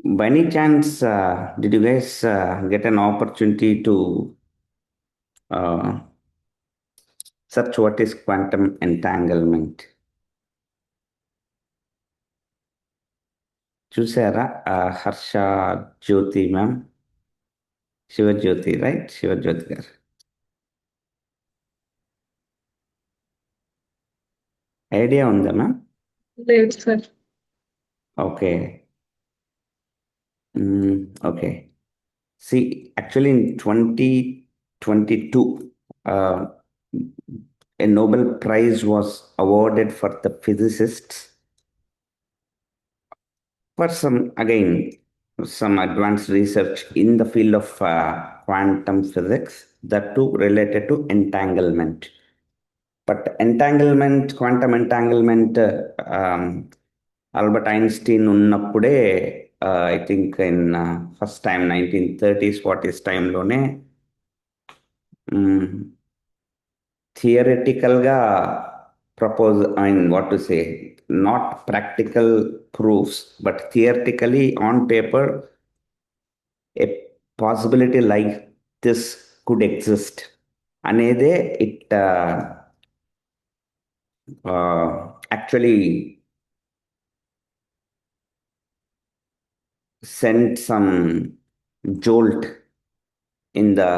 By any chance, did you guys get an opportunity to uh, search what is quantum entanglement? చూసారా? హర్ష జ్యోతి ma'am, Shivajyothi, right? Shivajyothi గారు idea ఉందా ma'am? లేదు sir. Okay. Okay. See, actually in 2022, a Nobel Prize was awarded for the physicists for some advanced research in the field of quantum physics, that too related to entanglement. But quantum entanglement, Albert Einstein ఉన్నప్పుడే, I think in first time 1930s 40s టైంలోనే థియరిటికల్గా what to say, not practical proofs, but theoretically on paper, a possibility like this could exist అనేదే it actually sent some jolt in the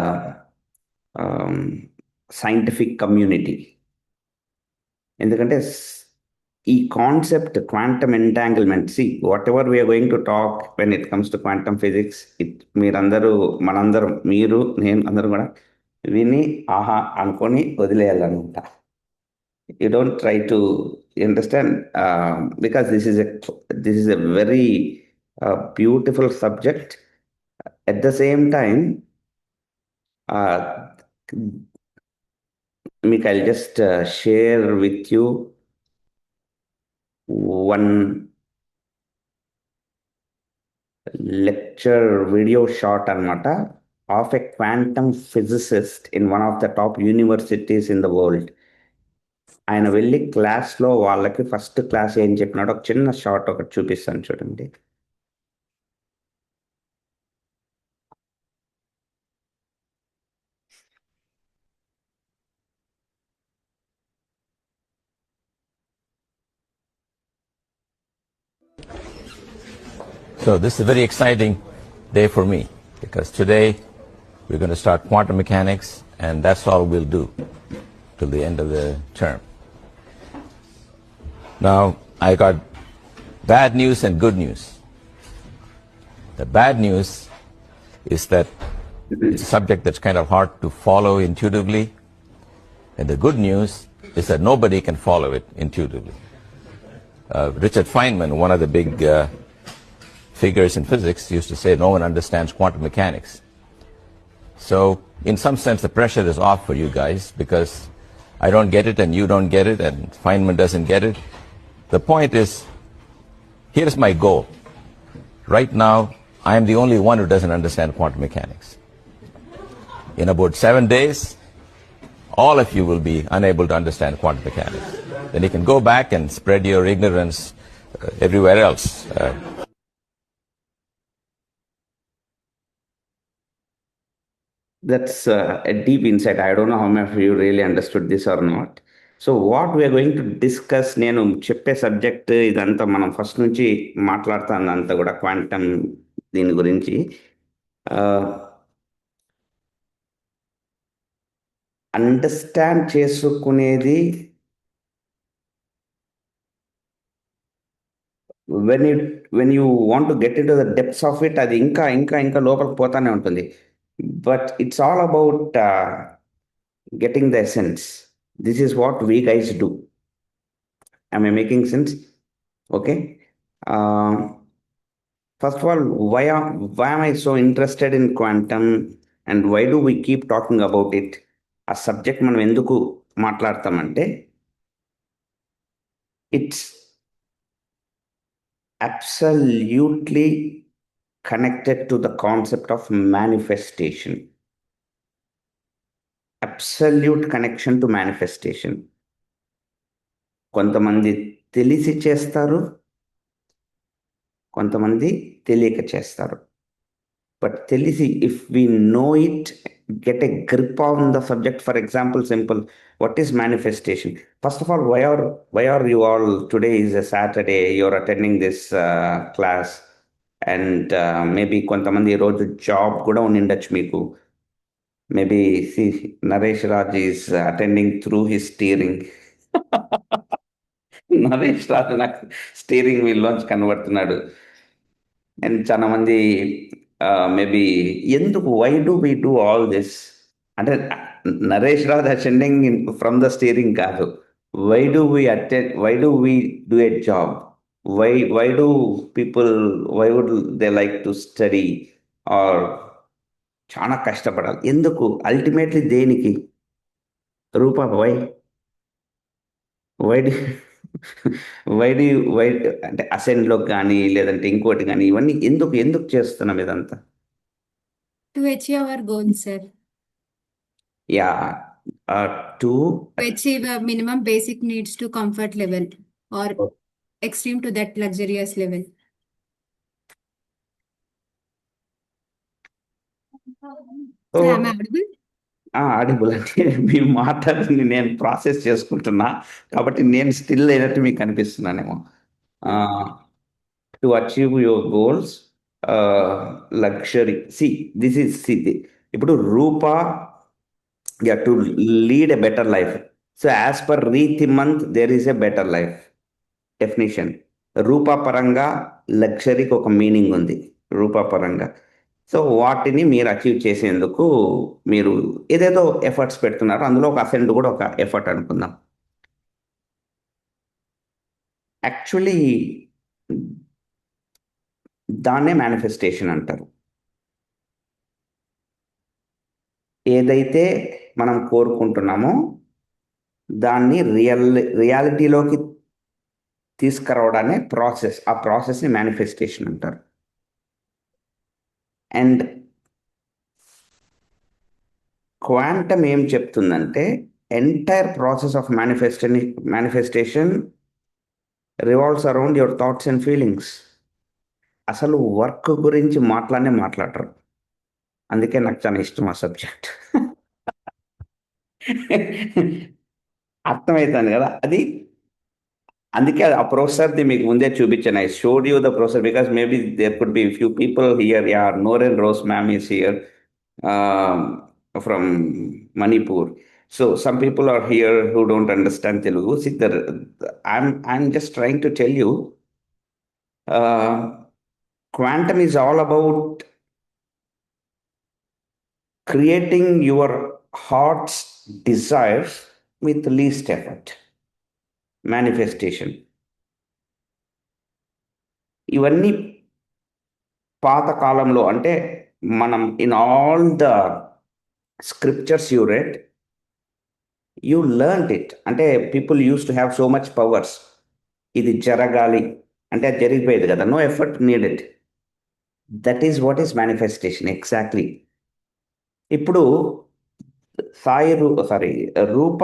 scientific community. ఎందుకంటే ఈ concept quantum entanglement, what ever we're going to talk when it comes to quantum physics, మనందరం, మీరు, నేను, అందరం కూడా విని ఆహా అనుకొని వదిలేయాలన్నమాట. You don't try to understand, because this is a very beautiful subject. At the same time, మీకు I just share with you one lecture video shot అనమాట of a quantum physicist in one of the top universities in the world. ఆయన వెళ్ళి క్లాస్లో వాళ్ళకి first class ఏం చెప్పినాడు, ఒక చిన్న షార్ట్ ఒకటి చూపిస్తాను చూడండి. So this is a very exciting day for me because today we're going to start quantum mechanics, and that's all we'll do till the end of the term. Now, I got bad news and good news. The bad news is that it's a subject that's kind of hard to follow intuitively, and the good news is that nobody can follow it intuitively. Richard Feynman, one of the big figures in physics, used to say no one understands quantum mechanics. So in some sense the pressure is off for you guys because I don't get it and you don't get it and Feynman doesn't get it. The point is, here's my goal. Right now I am the only one who doesn't understand quantum mechanics. In about 7 days all of you will be unable to understand quantum mechanics. Then you can go back and spread your ignorance everywhere else. That's a deep insight. I don't know how many of you really understood this or not. So what we are going to discuss, నేను చెప్పే subject ఇదంతా మనం first నుంచి మాట్లాడుతాను అంతా కూడా quantum దీని గురించి. అండర్స్టాండ్ చేసుకునేది when you want to get in to the depths of it, అది ఇంకా ఇంకా ఇంకా లోపలికి పోతానే ఉంటుంది. But it's all about getting the essence. This is what we guys do. Am I making sense? Okay. First of all, why am I so interested in quantum and why do we keep talking about it? A subject మనం ఎందుకు మాట్లాడతామంటే, it's absolutely connected to the concept of manifestation. Absolute connection to manifestation. కొంతమంది తెలిసి చేస్తారు, కొంతమంది తెలియక చేస్తారు. But తెలిసి if we know it, get a grip on the subject. For example, simple, what is manifestation? First of all, why are you all, today is a Saturday, you're attending this class, and maybe కొంతమంది ఈ రోజు job కూడా ఉండిండొచ్చు మీకు. Maybe Naresh Raj is attending through his steering. Naresh Raju నాకు steering wheel లోంచి కనబడుతున్నాడు. And చాలా మంది మేబీ ఎందుకు, why do we do all this అంటే, Naresh Raj attending from the steering కాదు. Why do we attend, why do we do a job, why do people, why would they like to study or చాలా కష్టపడాలి ఎందుకు, ultimately దేనికి? రూపా, why why అంటే అసెండ్లో కానీ లేదంటే ఇంకోటి కానీ ఇవన్నీ ఎందుకు ఎందుకు చేస్తున్నాం ఇదంతా? To achieve our goals, sir. Yeah, to To achieve a minimum basic needs to comfort level or extreme to that luxurious level. Sir, am I audible? Audible అంటే మీ మాటని నేను ప్రాసెస్ చేసుకుంటున్నా కాబట్టి నేను స్టిల్ అయినట్టు మీకు కనిపిస్తున్నానేమో. To achieve your goals, luxury, this is ఇప్పుడు Rupa, to lead a better life. So as per Riti month there is a better life definition. Rupa పరంగా లగ్జరీకి ఒక మీనింగ్ ఉంది రూపా పరంగా. సో వాటిని మీరు అచీవ్ చేసేందుకు మీరు ఏదేదో ఎఫర్ట్స్ పెడుతున్నారు. అందులో ఒక అసెంట్ కూడా ఒక ఎఫర్ట్ అనుకుందాం. యాక్చువల్లీ దాన్నే మేనిఫెస్టేషన్ అంటారు. ఏదైతే మనం కోరుకుంటున్నామో దాన్ని రియాలిటీలోకి తీసుకురావడానే ప్రాసెస్. ఆ ప్రాసెస్ని మేనిఫెస్టేషన్ అంటారు. అండ్ క్వాంటమ్ ఏం చెప్తుందంటే, entire process of manifestation revolves around your thoughts and feelings. అసలు వర్క్ గురించి మాట్లాడరు. అందుకే నాకు చాలా ఇష్టం ఆ సబ్జెక్ట్. అర్థమవుతుంది కదా అది. అందుకే ఆ ప్రొఫెసర్ది మీకు ముందే చూపించాను. I showed you the professor because maybe there could be few people here. Yeah, Noreen Rose ma'am is here from Manipur. So some people are here who don't understand Telugu. See, I'm just trying to tell you, quantum is all about creating your heart's desires with least effort. Manifestation. ఇవన్నీ పాత కాలంలో, అంటే మనం in all the scriptures you read, you learned it. అంటే people use to have so much powers. ఇది జరగాలి అంటే అది జరిగిపోయేది కదా, no effort needed. That is what is manifestation exactly. ఇప్పుడు Rupa,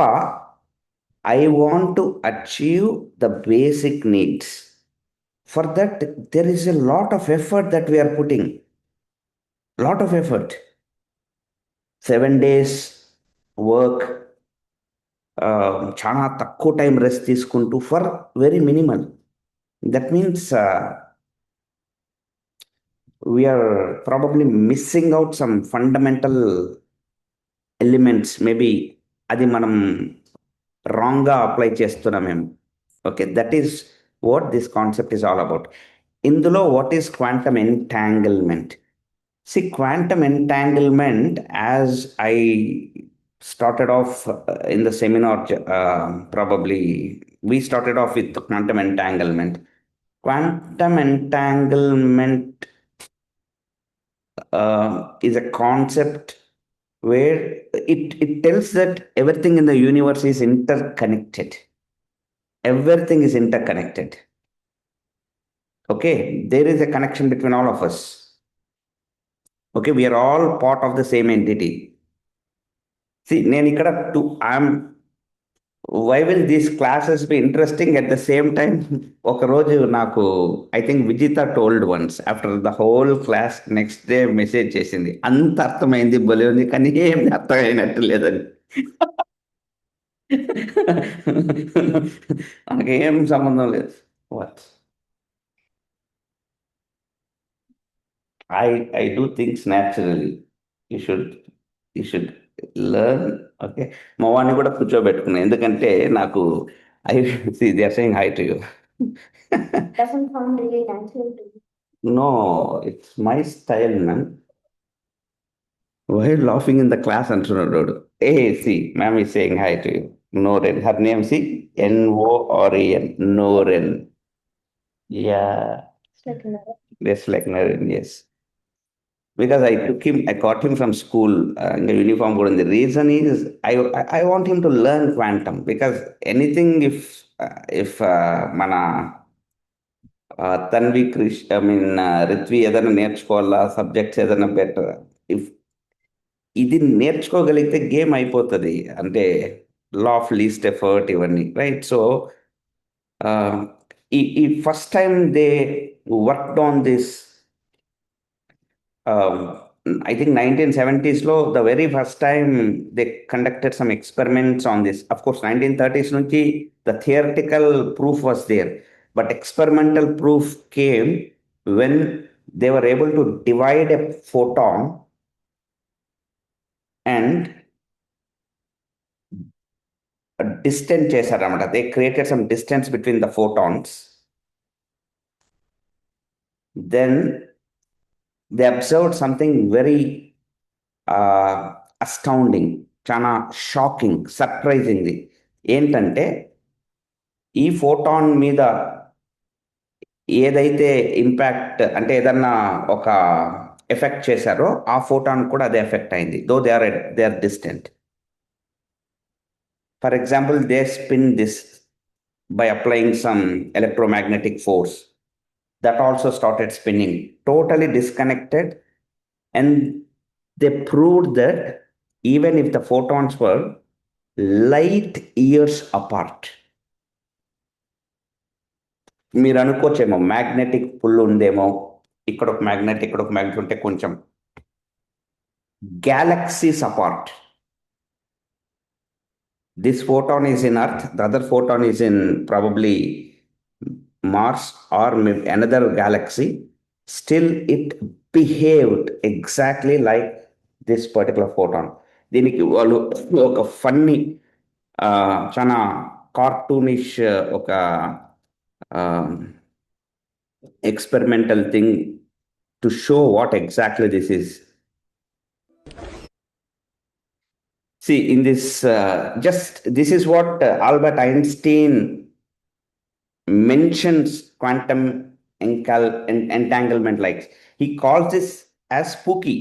I want to achieve the basic needs. For that, there is a lot of effort that we are putting. Lot of effort. 7 days work, చాలా తక్కువ time rest తీసుకుంటూ, for very minimal. That means we're probably missing out some fundamental elements. Maybe అది మనం రాంగ్గా apply చేస్తున్నామేమో. Okay, that is what this concept is all about. ఇందులో what is quantum entanglement? See, quantum entanglement, as I started off in the seminar, probably we started off with quantum entanglement. Quantum entanglement is a concept where it tells that everything in the universe is interconnected. Everything is interconnected. Okay, there is a connection between all of us. Okay, we are all part of the same entity. See, నేను ఇక్కడ why will these classes be interesting at the same time? ఒక రోజు నాకు I think Vijitha told once after the whole class next day message చేసింది, అంత అర్థమైంది భలే ఉంది కానీ ఏం అర్థమైనట్టు లేదని. నాకేం సంబంధం లేదు. What I do things naturally. You should learn. ఓకే, మా వాడిని కూడా కూర్చోబెట్టుకున్నా ఎందుకంటే నాకు I see they are saying hi to you. Doesn't sound really natural to me. No, it's my style ma'am. Why laughing in the class అంటున్నాడు వాడు. A see ma'am is saying hi to you. Noren. Her name see Noren. Noren. Yeah, It's like another. just like Naren, yes. Because I got him from school, in uniform. The reason is I want him to learn quantum, because anything if mana Tanvi Krish, I mean Ritvi ఏదైనా నేర్చుకోవాలా, subjects ఏదైనా better, if ఇది నేర్చుకోగలిగితే game అయిపోతుంది. అంటే law of least effort ఇవన్నీ, right? So ఈ first time they worked on this, I think 1970s లో the very first time they conducted some experiments on this. Of course 1930s నుంచి the theoretical proof was there, but experimental proof came when they were able to divide a photon and a distance చేశారన్నమాట. They created some distance between the photons. Then they observed something very astounding, చాలా shocking, surprisingly. ఏంటంటే ఈ photon మీద ఏదైతే impact అంటే ఏదన్నా ఒక effect చేశారో ఆ ఫోటాన్ కూడా అదే ఎఫెక్ట్ అయింది, though they are distant. For example, they spin this by applying some electromagnetic force. That also started spinning, totally disconnected, and they proved that even if the photons were light years apart, మీరు అనుకోవచ్చేమో magnetic pull ఉందేమో, ఇక్కడ ఒక magnet ఇక్కడ ఒక magnet ఉంటే కొంచెం galaxies apart. This photon is in Earth, the other photon is in probably Mars or maybe another galaxy. Still it behaved exactly like this particular photon. దీనికి వాళ్ళు ఒక ఫన్నీ చాలా కార్టూనిష్ ఒక experimental thing to show what exactly this is. See, in this this is what Albert Einstein mentions quantum entanglement like. He calls this as spooky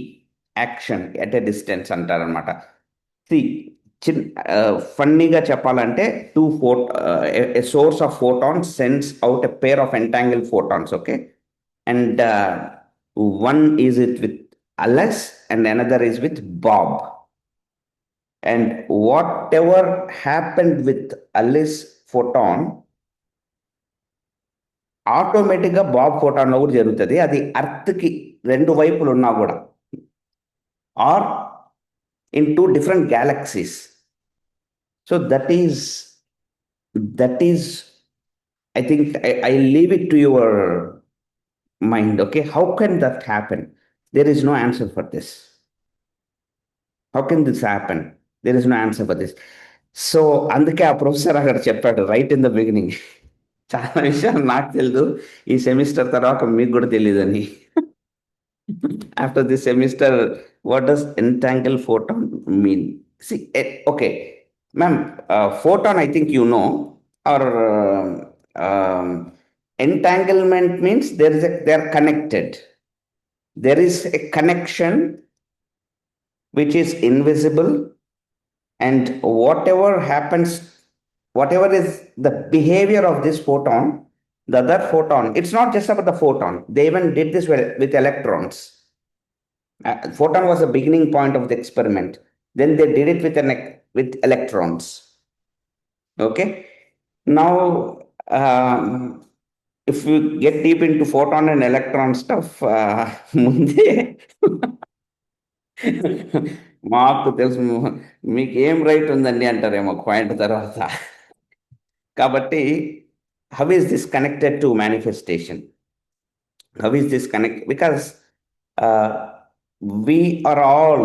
action at a distance అంటారనమాట. See, ఫన్నీగా చెప్పాలంటే a source of photons sends out a pair of entangled photons, okay? And one is it with Alice and another is with Bob. And whatever happened with Alice photon, ఆటోమేటిక్గా Bob ఫోటాన్లో కూడా జరుగుతుంది. అది అర్త్కి రెండు వైపులు ఉన్నా కూడా, are in two different galaxies. So that is I think I leave it to your mind. Okay, how can that happen? There is no answer for this. How can this happen? There is no answer for this. So అందుకే ఆ professor అక్కడ చెప్పాడు right in the beginning, చాలా విషయాలు నాకు తెలియదు, ఈ semester తర్వాత మీకు కూడా తెలియదని. After this semester, what does entangle photon mean? Okay ma'am, photon I think you know, or entanglement means they are connected. There is a connection which is invisible, and whatever happens, whatever is the behavior of this photon, the other photon, it's not just about the photon. They even did this with electrons. Photon was the beginning point of the experiment. Then they did it with electrons. Okay. Now, if you get deep into photon and electron stuff, ముందే మాకు తెలుసు, మీకు ఏం right ఉందండి అంటారేమో point తర్వాత. కాబట్టి how is this connected to manifestation? How is this connect? Because we are all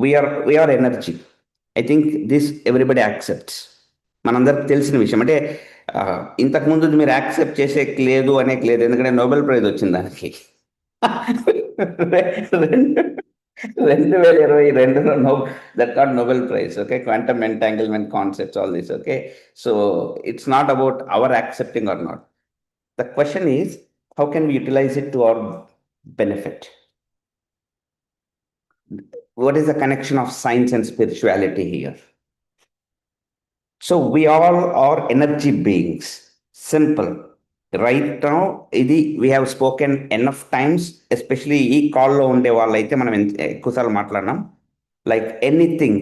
we are energy. I think this everybody accepts. మనందరికి తెలిసిన విషయం. అంటే ఇంతకుముందు మీరు యాక్సెప్ట్ చేసేకి లేదు అనేకి లేదు, ఎందుకంటే నోబెల్ ప్రైజ్ వచ్చింది దానికి. 2022లో that got Nobel Prize, okay? Quantum entanglement concepts, all this, okay? So it's not about our accepting or not. The question is, how can we utilize it to our benefit? What is the connection of science and spirituality here? So we all are energy beings. Simple. Right now, we have spoken enough times, especially ఈ కాల్లో ఉండే వాళ్ళైతే మనం ఎక్కువసార్లు మాట్లాడినాం. Like anything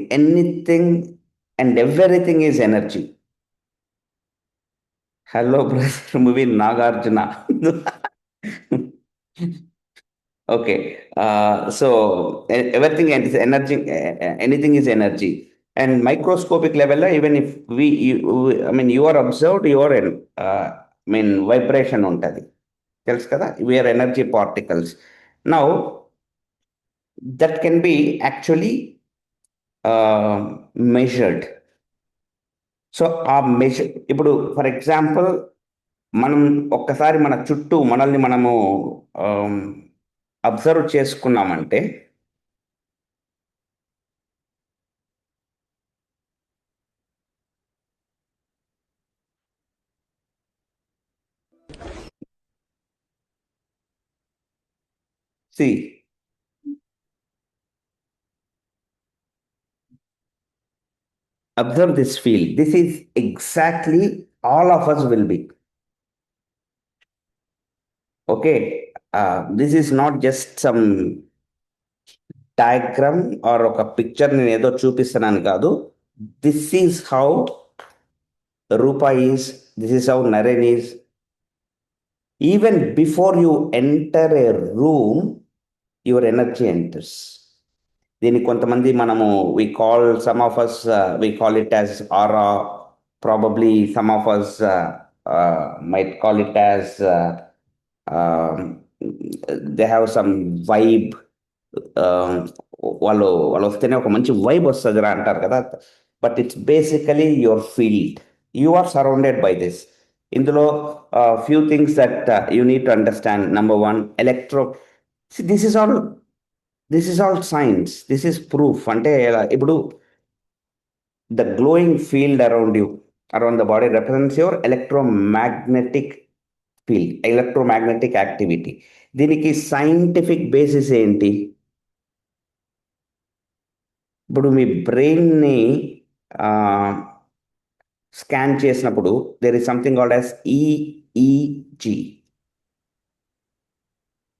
and everything is energy. Hello, brother, movie Nagarjuna. Okay, so everything is energy, anything is energy. And microscopic level, even if you are observed, you are vibration untadi. Tells kada, we are energy particles. Now, that can be actually measured. So ఆ measure, ఇప్పుడు for example మనం ఒక్కసారి మన చుట్టూ మనల్ని మనము observe చేసుకున్నామంటే, see, observe this field. This is exactly all of us will be. Okay, this is not just some diagram or ఒక పిక్చర్ నేను ఏదో చూపిస్తున్నాను కాదు. This is how Rupa is, this is how Naren is. Even before you enter a room, your energy enters. దీనికి కొంతమంది మనము we call, some of us we call it as aura. Probably some of us might call it as they have some vibe. వాళ్ళు వస్తేనే ఒక మంచి vibe వస్తుంది అంటారు కదా. But it's basically your field. You are surrounded by this. ఇందులో few things that you need to understand. Number one, this is all science. This is proof. అంటే ఇప్పుడు the glowing field around you, around the body represents your electromagnetic field, electromagnetic activity. దీనికి scientific basis ఏంటి? ఇప్పుడు మీ బ్రెయిన్ని scan చేసినప్పుడు there is something called as EEG,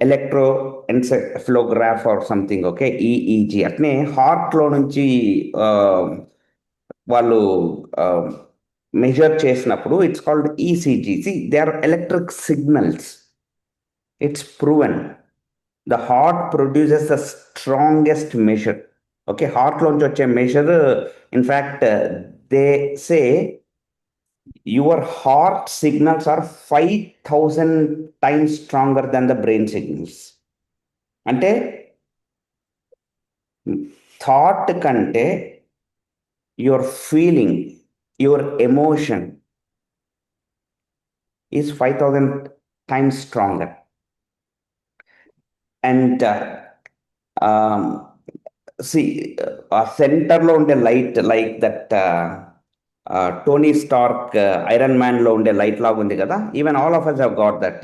electro encephalograph or something. Okay, EEG. అట్నే హార్ట్లో నుంచి వాళ్ళు మెజర్ చేసినప్పుడు it's called ECG. They are electric signals. It's proven. The heart produces the strongest measure. Okay, హార్ట్లోంచి వచ్చే measure, in fact they say your heart signals are 5,000 times stronger than the brain signals. అంటే thought కంటే your feeling, your emotion is 5,000 times stronger. And ఆ సెంటర్లో ఉండే light, like that Tony Stark iron మ్యాన్లో ఉండే light లాగా ఉంది కదా. Even all of us have got that.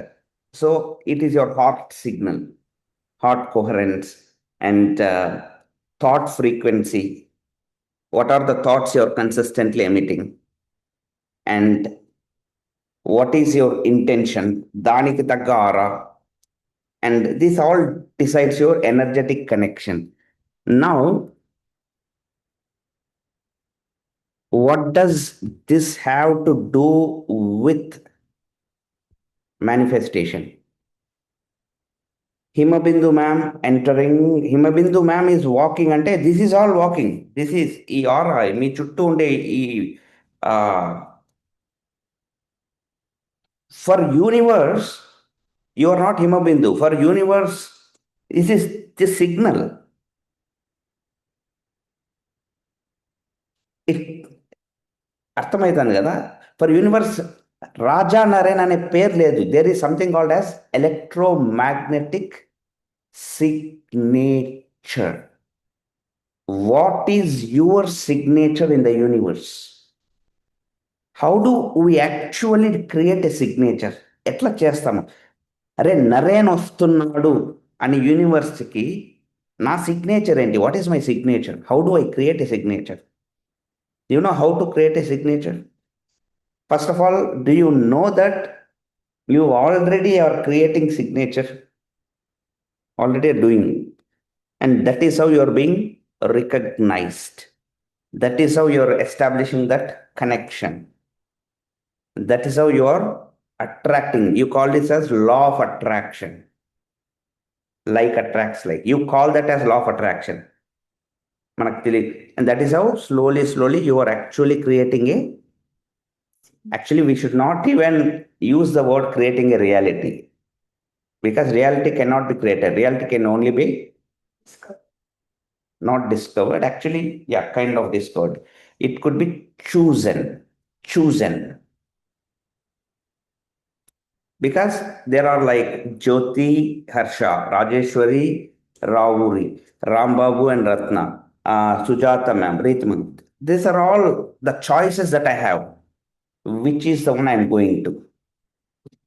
So it is your heart signal, heart coherence, and thought frequency. What are the thoughts you are consistently emitting, and what is your intention? దానికి తగ్గ aura. And this all decides your energetic connection. Now, what does this have to do with manifestation? Himabindu ma'am entering, Himabindu ma'am is walking ante this is all walking. This is ee aura, మీ చుట్టూ ఉండే ఈ for universe, you are not Himabindu. For universe, this is the signal. అర్థమవుతుంది కదా. For universe రాజా నరేన్ అనే పేరు లేదు. There is something called as electromagnetic signature. What is your signature in the universe? How do we actually create a signature? ఎట్లా చేస్తాము? అరే నరేన్ వస్తున్నాడు అని యూనివర్స్కి నా సిగ్నేచర్ ఏంటి? What is my signature? How do I create a signature? You know how to create a signature? First of all, do you know that you already are creating signature? Already are doing. And that is how you are being recognized. That is how you are establishing that connection. That is how you are attracting. You call this as law of attraction. Like attracts like. You call that as law of attraction. And that is how slowly you are actually creating actually we should not even use the word creating a reality, because reality cannot be created. Reality can only be not discovered. Actually, yeah, kind of discovered. It could be chosen. Because there are like Jyoti, Harsha, Rajeshwari, Rauri, Rambabu and Ratna, Sujata ma'am, Ritman. These are all the choices that I have. Which is the one I'm going to?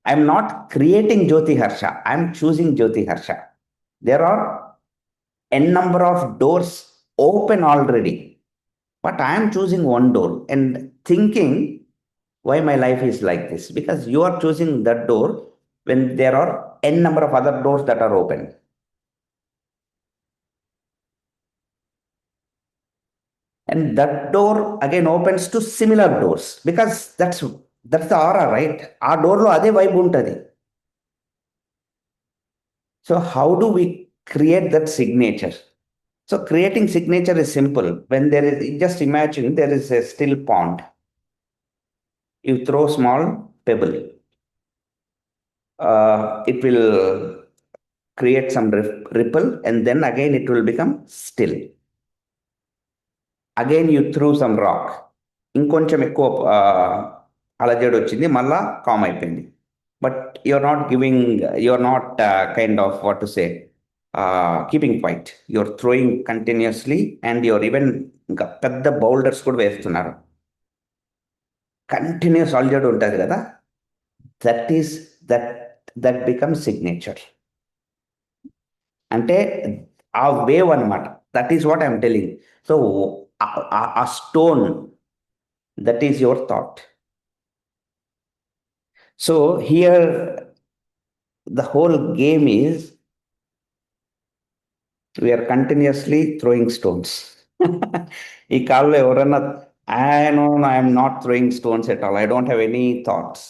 I'm not creating Jyoti Harsha. I'm choosing Jyoti Harsha. There are n number of doors open already, but I'm choosing one door and thinking why my life is like this. Because you are choosing that door when there are n number of other doors that are open. And that door again opens to similar doors, because that's the aura, right? Our door lo ade vibe untadi. So how do we create that signature? So creating signature is simple. When there is, just imagine there is a still pond. You throw small pebble. It will create some ripple, and then again it will become still. Again you threw some rock. ఇంకొంచెం ఎక్కువ అలజడి వచ్చింది, మళ్ళా com అయిపోయింది. But you're not kind of what to say, keeping quiet. You're throwing continuously, and you're even ఇంకా పెద్ద boulders కూడా వేస్తున్నారు. కంటిన్యూస్ అలజడి ఉంటుంది కదా. that becomes signature. అంటే ఆ వేవ్ అనమాట. That is what I'm telling. So a stone, that is your thought. So here the whole game is we are continuously throwing stones. ఈ కాలంలో ఎవరన్నా I am not throwing stones at all, I don't have any thoughts.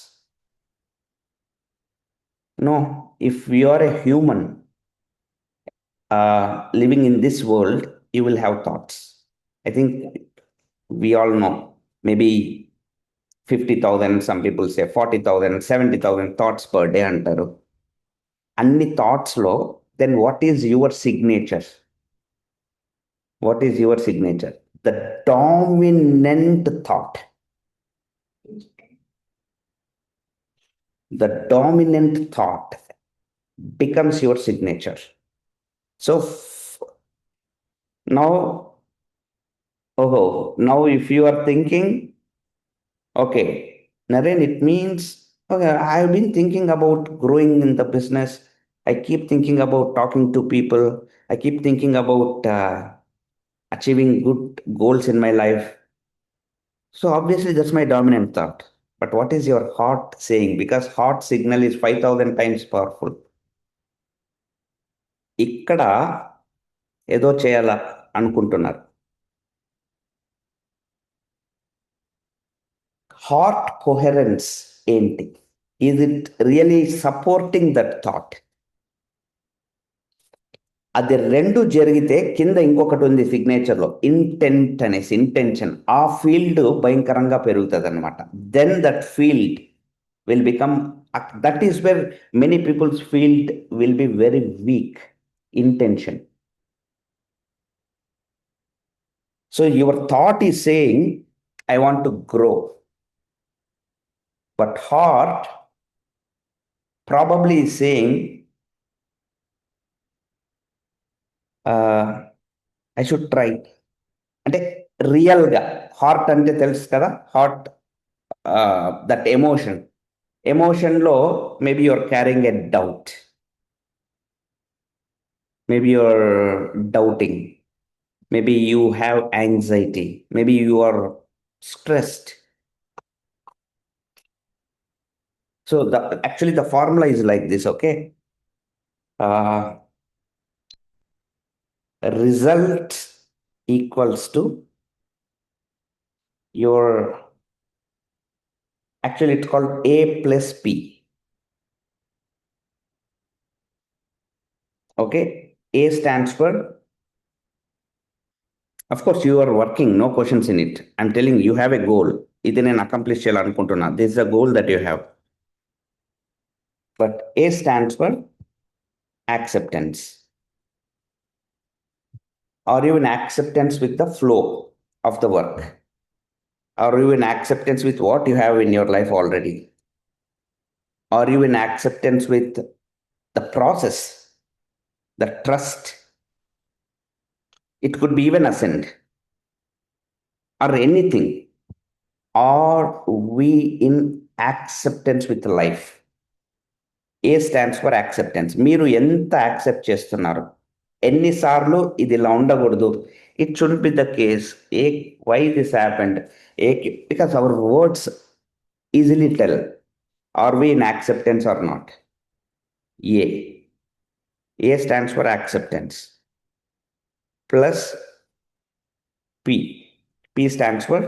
No, if you are a human living in this world, you will have thoughts. I think we all know, maybe 50,000, some people say 40,000, 70,000 thoughts per day antaru. Anni thoughts lo, then what is your signature? What is your signature? The dominant thought. The dominant thought becomes your signature. So now if you are thinking, okay, Naren, it means, okay, I've been thinking about growing in the business. I keep thinking about talking to people. I keep thinking about achieving good goals in my life. So obviously that's my dominant thought. But what is your heart saying? Because heart signal is 5,000 times powerful. ఇక్కడ ఏదో చేయాల అనుకుంటున్నారు. Heart coherence ఏంటి? Is it really supporting that thought? అది రెండు జరిగితే కింద ఇంకొకటి ఉంది సిగ్నేచర్లో, ఇంటెంట్ అనేసి, ఇంటెన్షన్. ఆ ఫీల్డ్ భయంకరంగా పెరుగుతుంది అనమాట. Then that field will become, that is where many people's field will be very weak. Intention. So your thought is saying, I want to grow, but heart probably is saying, I should try. అంటే రియల్గా heart అంటే తెలుసు కదా, heart that ఎమోషన్లో maybe you're carrying a doubt, maybe you're doubting, maybe you have anxiety, maybe you are stressed. So actually the formula is like this, okay? Result equals to your, actually it's called A plus P. Okay, A stands for, of course you are working, no questions in it. I'm telling you, you have a goal. ఇది నేను accomplish చేయాలనుకుంటున్నా. This is a goal that you have. But A stands for acceptance. Are you in acceptance with the flow of the work? Are you in acceptance with what you have in your life already? Are you in acceptance with the process, the trust? It could be even ascend or anything. Are we in acceptance with life? A stands for acceptance. మీరు ఎంత accept చేస్తున్నారు? ఎన్నిసార్లు ఇది ఇలా ఉండకూడదు, it should be the case, why this happened, because our words easily tell, are we in acceptance or not? A stands for acceptance plus P stands for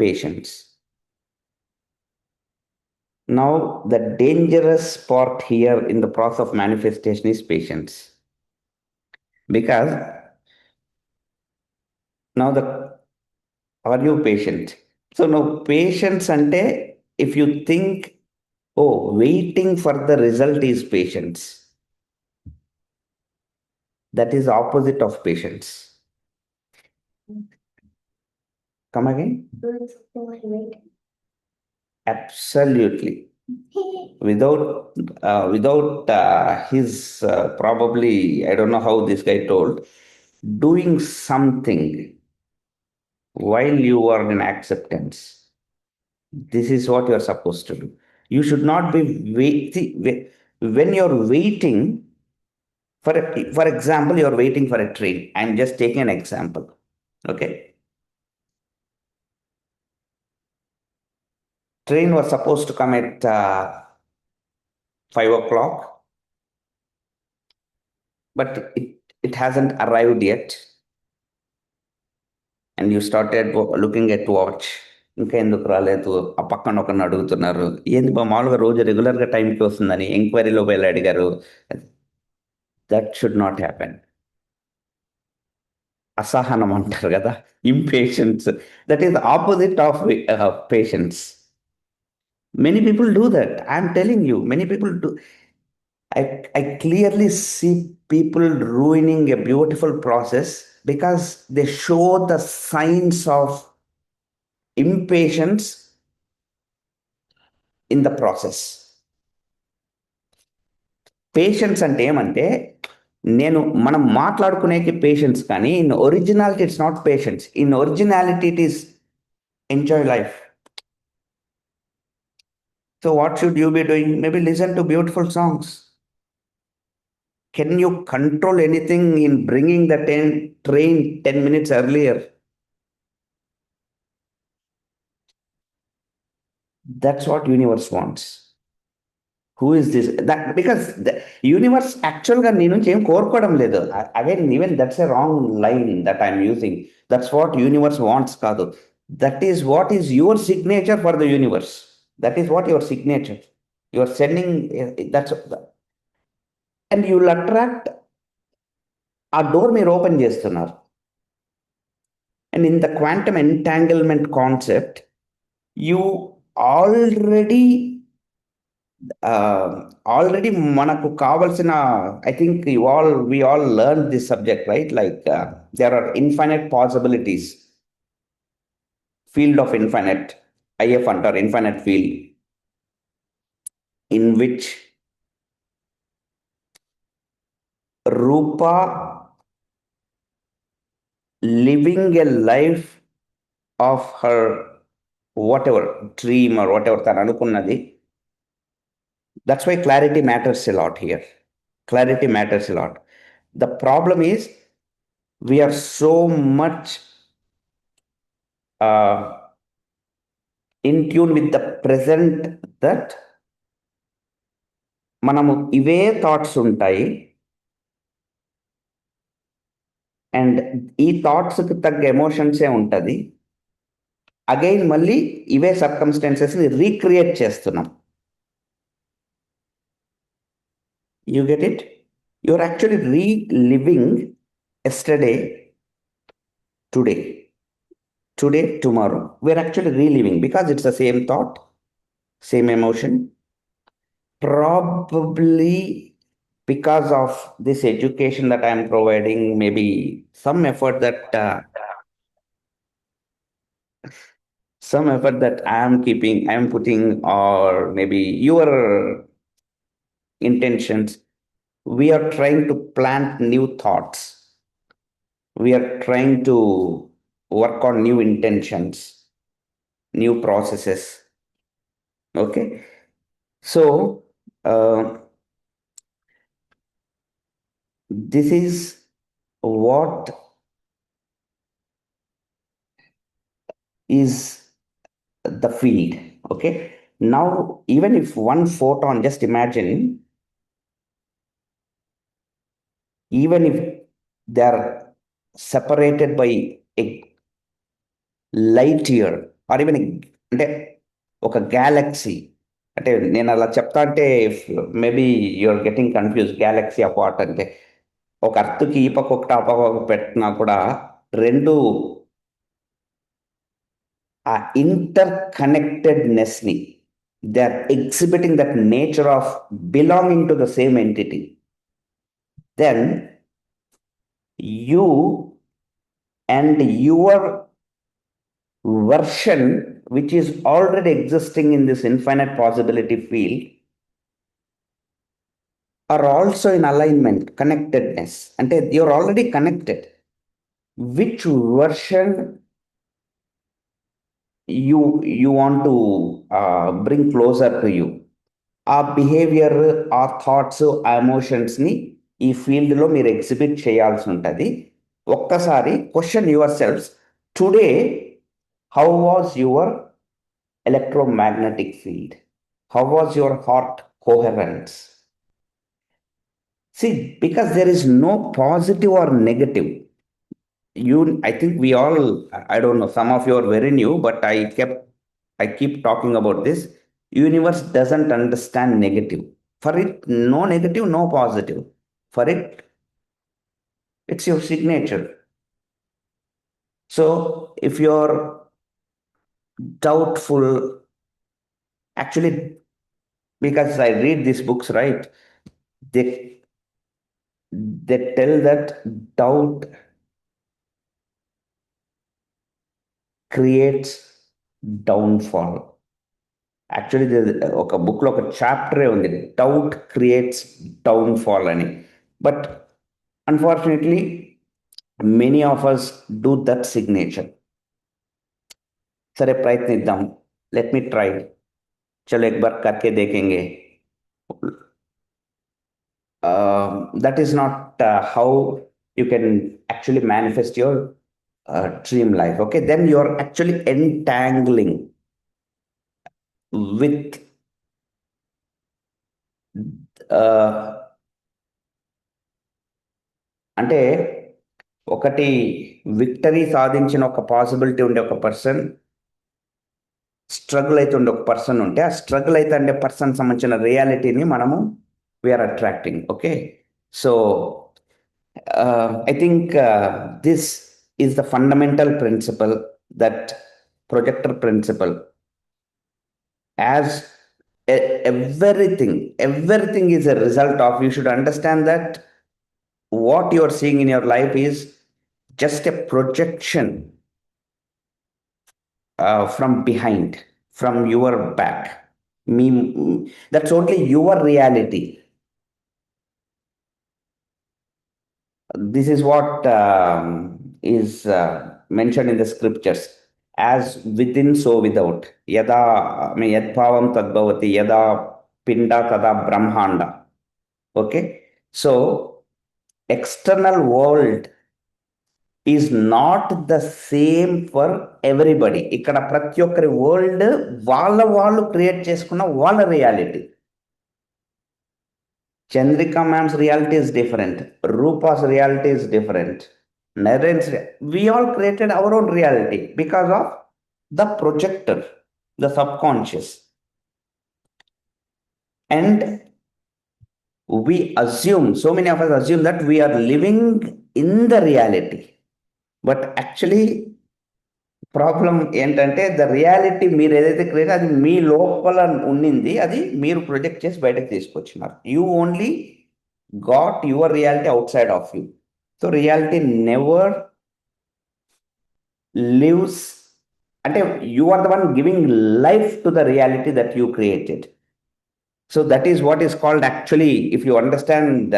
patience. Now, the dangerous part here in the process of manifestation is patience. Because now are you patient? So now patience ante, if you think, oh, waiting for the result is patience, that is opposite of patience. Come again? Doing something while waiting. Absolutely. Without his probably, I don't know how this guy told, doing something while you are in acceptance. This is what you are supposed to do. You should not be waiting. When you're waiting for example, you're waiting for a train. I'm just taking an example. Okay. Train was supposed to come at 5 o'clock, but it hasn't arrived yet. And you started looking at watch. ఇంకా ఎందుకు రాలేదు? ఆ పక్కన ఒకరిని అడుగుతున్నారు, ఏంది మామూలుగా రోజు రెగ్యులర్గా టైంకి వస్తుందని ఎంక్వైరీలో వెళ్ళి అడిగారు. That should not happen. అసహనం అంటారు కదా, impatience. That is opposite of patience. Many people do that. I'm telling you, many people do. I clearly see people ruining a beautiful process because they show the signs of impatience in the process. Patience అంటే ఏమంటే, మనం మాట్లాడుకునేకి patience, కానీ in originality it's not patience. In originality it is enjoy life. So what should you be doing? Maybe listen to beautiful songs. Can you control anything in bringing the train 10 minutes earlier? That's what universe wants. Who is this? That because the universe actually నీ నుంచి ఏం కోరుకోవడం లేదు. Again, even that's a wrong line that I'm using. That's what universe wants కాదు. That is what is your signature for the universe. That is what your signature. You are sending, that's, and you will attract, ఆ door మీరు open చేస్తున్నారు. And in the quantum entanglement concept, you already already మనకు కావలసిన, I think we all learned this subject, right? Like there are infinite possibilities, field of infinite, IF అంటారు, infinite field, in which Rupa living a life of her whatever dream or whatever తను అనుకున్నది. That's why clarity matters a lot here. Clarity matters a lot. The problem is we are so much in tune with the present that మనము ఇవే thoughts ఉంటాయి, and ఈ థాట్స్కి తగ్గ ఎమోషన్సే ఉంటుంది. Again మళ్ళీ ఇవే సర్కమ్స్టాన్సెస్ని రీక్రియేట్ చేస్తున్నాం. You get it? You're actually reliving yesterday, today, tomorrow. We're actually reliving because it's the same thought, same emotion. Probably because of this education that I'm providing, maybe some effort that I am putting, or maybe your intentions, we are trying to plant new thoughts. We are trying to work on new intentions, new processes. Okay. So, this is what is the field. Okay. Now, even if one photon, just imagine, even if they are separated by a light year or even అంటే ఒక Galaxy, అంటే నేను అలా చెప్తా అంటే maybe you're getting confuse. Galaxy apart అంటే ఒక అర్త్కి ఈ పక్క ఒకటి ఆ పక్క ఒకటి పెట్టినా కూడా రెండు ఆ ఇంటర్ కనెక్టెడ్నెస్ని, they are exhibiting that nature of belonging to the same entity. Then you and your version, which is already existing in this infinite possibility field, are also in alignment, connectedness. And you're already connected. Which version you want to bring closer to you? Our behavior, our thoughts, our emotions-ni ఈ ఫీల్డ్లో మీరు exhibit చేయాల్సి ఉంటుంది. ఒక్కసారి question yourselves, today how was your electromagnetic field? How was your heart coherence? See, because there is no positive or negative. I think we all, I don't know, some of you are very new, but I keep talking about this. Universe doesn't understand negative. For it, no negative, no positive. For it, it's your signature. So if you're doubtful, actually, because I read these books, right, they tell that doubt creates downfall. Actually, ఒక బుక్లో ఒక చాప్టరే ఉంది, doubt creates downfall అని. But unfortunately many of us do that signature. సరే, ప్రయత్నిద్దాం. Let me try. చలో ఎక్ బార్ కర్కే దేఖేంగే. That is not how you can actually manifest your dream life. Okay, then you are actually entangling with అంటే ఒకటి విక్టరీ సాధించిన ఒక పాసిబిలిటీ ఉండే ఒక పర్సన్, స్ట్రగుల్ అయితే ఉండే ఒక పర్సన్ ఉంటే, ఆ స్ట్రగుల్ అయితే ఉండే పర్సన్ సంబంధించిన రియాలిటీని మనము we're attracting. Okay, so I think this is the fundamental principle, that projector principle. As everything is a result of, you should understand that what you are seeing in your life is just a projection from behind, from your back. That's only your reality. This is what is mentioned in the scriptures, as within so without. Yada yadbhavam tadbhavati, yada pinda tada brahmanda. Okay, so external world is not the same for everybody. ఇక్కడ ప్రతి ఒక్కరి world వాళ్ళు create చేసుకున్న వాళ్ళ reality. Chandrika ma'am's reality is different. Rupa's reality is different. Naren's, we all created our own reality because of the projector, the subconscious. And we assume, so many of us assume that we are living in the reality. But actually, problem ఏంటంటే, the reality మీరు ఏదైతే create అది మీ లోపల ఉండింది, అది మీరు project చేసి బయటకు తీసుకొచ్చినారు. You only got your reality outside of you. So reality never lives, అంటే you are the one giving life to the reality that you created. So that is what is called, actually if you understand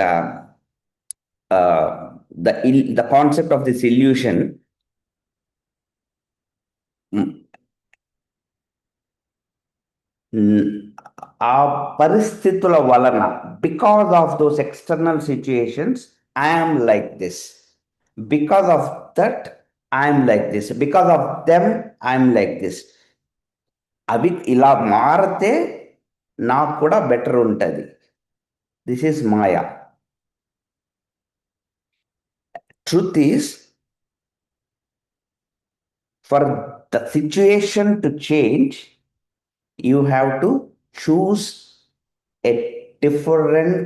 the concept of this illusion, ఆ పరిస్థితుల వలన, because of those external situations, I'm like this, because of that I'm like this, because of them I'm like this. అవి ఇలా మారితే నాకు కూడా better ఉంటుంది. This is Maya. Truth is, for the situation to change, you have to choose a different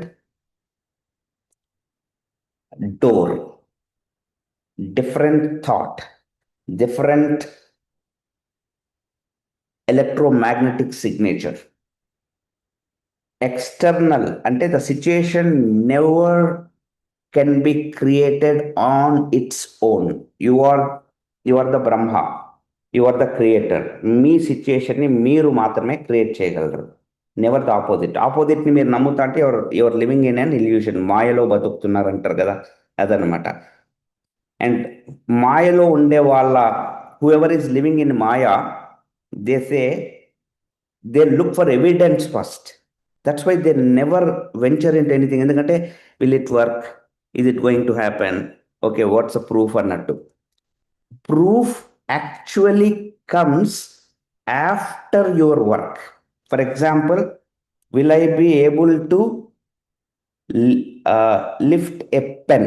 door, different thought, different electromagnetic signature. External, ante the situation never can be created on its own. You are the Brahma, you are the creator. Me situation ని మీరు మాత్రమే create చేయగలరు. Never the opposite ని మీరు నమ్ముతా అంటే your living in an illusion. మాయలో బతుకుతున్నారు అంటారు కదా, అదనమాట. అండ్ మాయలో ఉండే వాళ్ళ, whoever is living in maya, they say, they look for evidence first. That's why they never venture into anything. ఎందుకంటే, will it work, is it going to happen, okay, what's the proof అన్నట్టు. Proof actually comes after your work. For example, will I be able to lift a pen?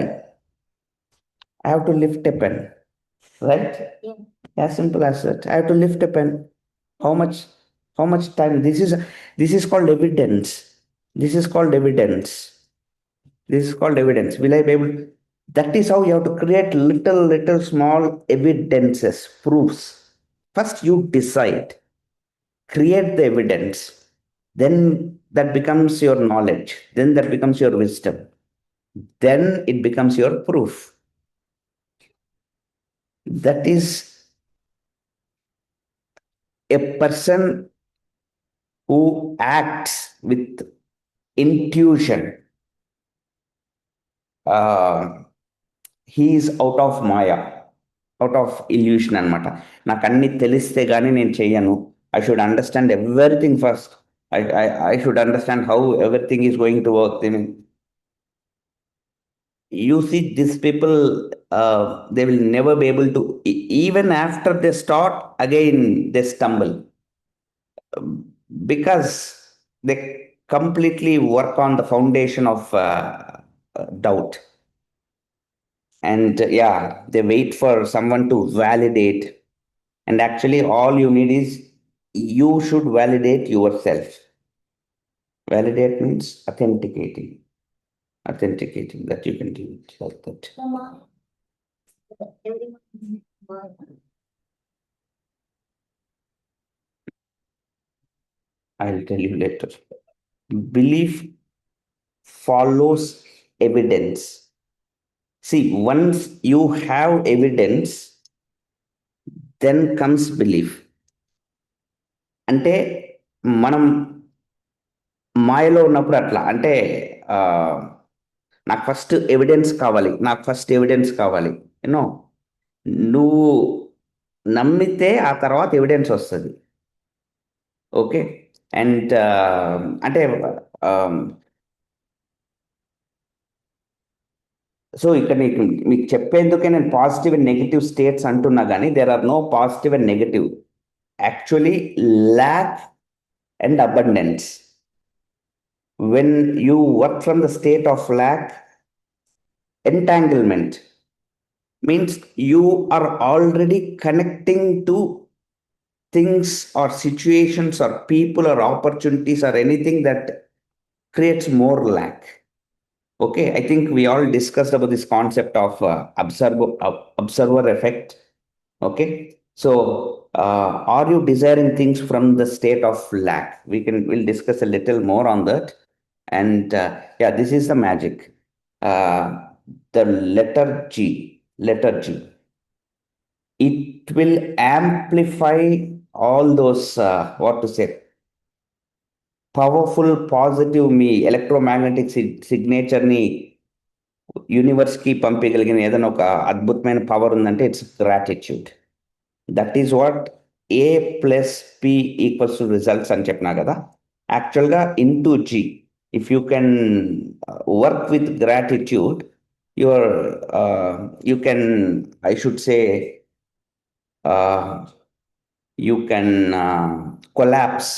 I have to lift a pen, right? Yeah. As simple as that. I have to lift a pen. How much time? This is called evidence. This is called evidence. Will I be able? That is how you have to create little small evidences, proofs. First you decide, create the evidence, then that becomes your knowledge, then that becomes your wisdom, then it becomes your proof. That is a person who acts with intuition. He is out of maya, out of illusion అనమాట. నాకు అన్ని తెలిస్తే కానీ నేను చెయ్యను. I should understand everything first. I should understand how everything is going to work. You see, these people, they will never be able to, even after they start, again they stumble, because they completely work on the foundation of doubt. And yeah, they wait for someone to validate. And actually, all you need is you should validate yourself. Validate means authenticating that you can do it like that. Mama, everyone is mine. I'll tell you later. Belief follows evidence. See, once you have evidence, then comes belief. అంటే మనం మాయలో ఉన్నప్పుడు అట్లా అంటే ఆ, నాకు first evidence కావాలి you know నువ్వు నమ్మితే ఆ తర్వాత ఎవిడెన్స్ వస్తుంది. ఓకే. అండ్ అంటే సో ఇక్కడ మీకు చెప్పేందుకే నేను పాజిటివ్ అండ్ నెగిటివ్ స్టేట్స్ అంటున్నా కానీ there are no positive and negative. Actually lack and abundance. When you work from the state of lack, entanglement means you are already connecting to things or situations or people or opportunities or anything that creates more lack. Okay, I think we all discussed about this concept of observer effect. Okay, so are you desiring things from the state of lack? We'll discuss a little more on that. And yeah, this is the magic. The letter G. It will amplify all those, powerful positive me, electromagnetic signature ni universe ki పంపించగలిగిన ఏదైనా ఒక అద్భుతమైన power ఉందంటే it's gratitude. That is what A plus P equals to results అని చెప్పినా కదా. యాక్చువల్గా into G. If you can work with gratitude, you can, I should say, you can collapse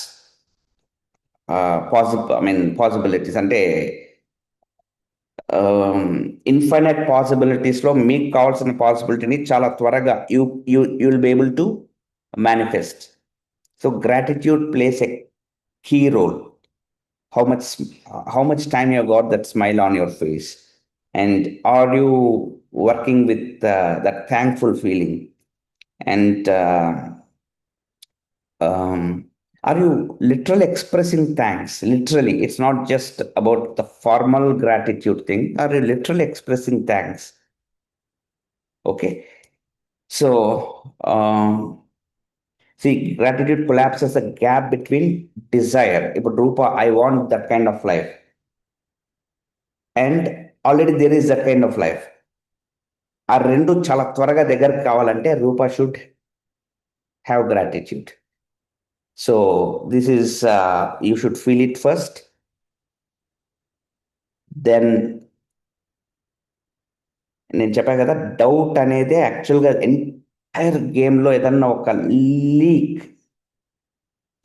possibilities. అంటే infinite పాసిబిలిటీస్లో మీకు కావాల్సిన పాసిబిలిటీని చాలా త్వరగా you will be able to manifest. So gratitude place a key role. How much time you got that smile on your face, and are you working with that thankful feeling, and are you literally expressing thanks? Literally, it's not just about the formal gratitude thing. Are you literally expressing thanks? Okay, so see, gratitude collapses the gap between desire. If Rupa, I want that kind of life. And already there is that kind of life. ఆ రెండు చాలా త్వరగా దగ్గరకు కావాలంటే Rupa should have gratitude. So this is you should feel it first. Then నేను చెప్పాను కదా, doubt అనేది యాక్చువల్గా ఎంటైర్ గేమ్లో ఏదన్నా ఒక లీక్,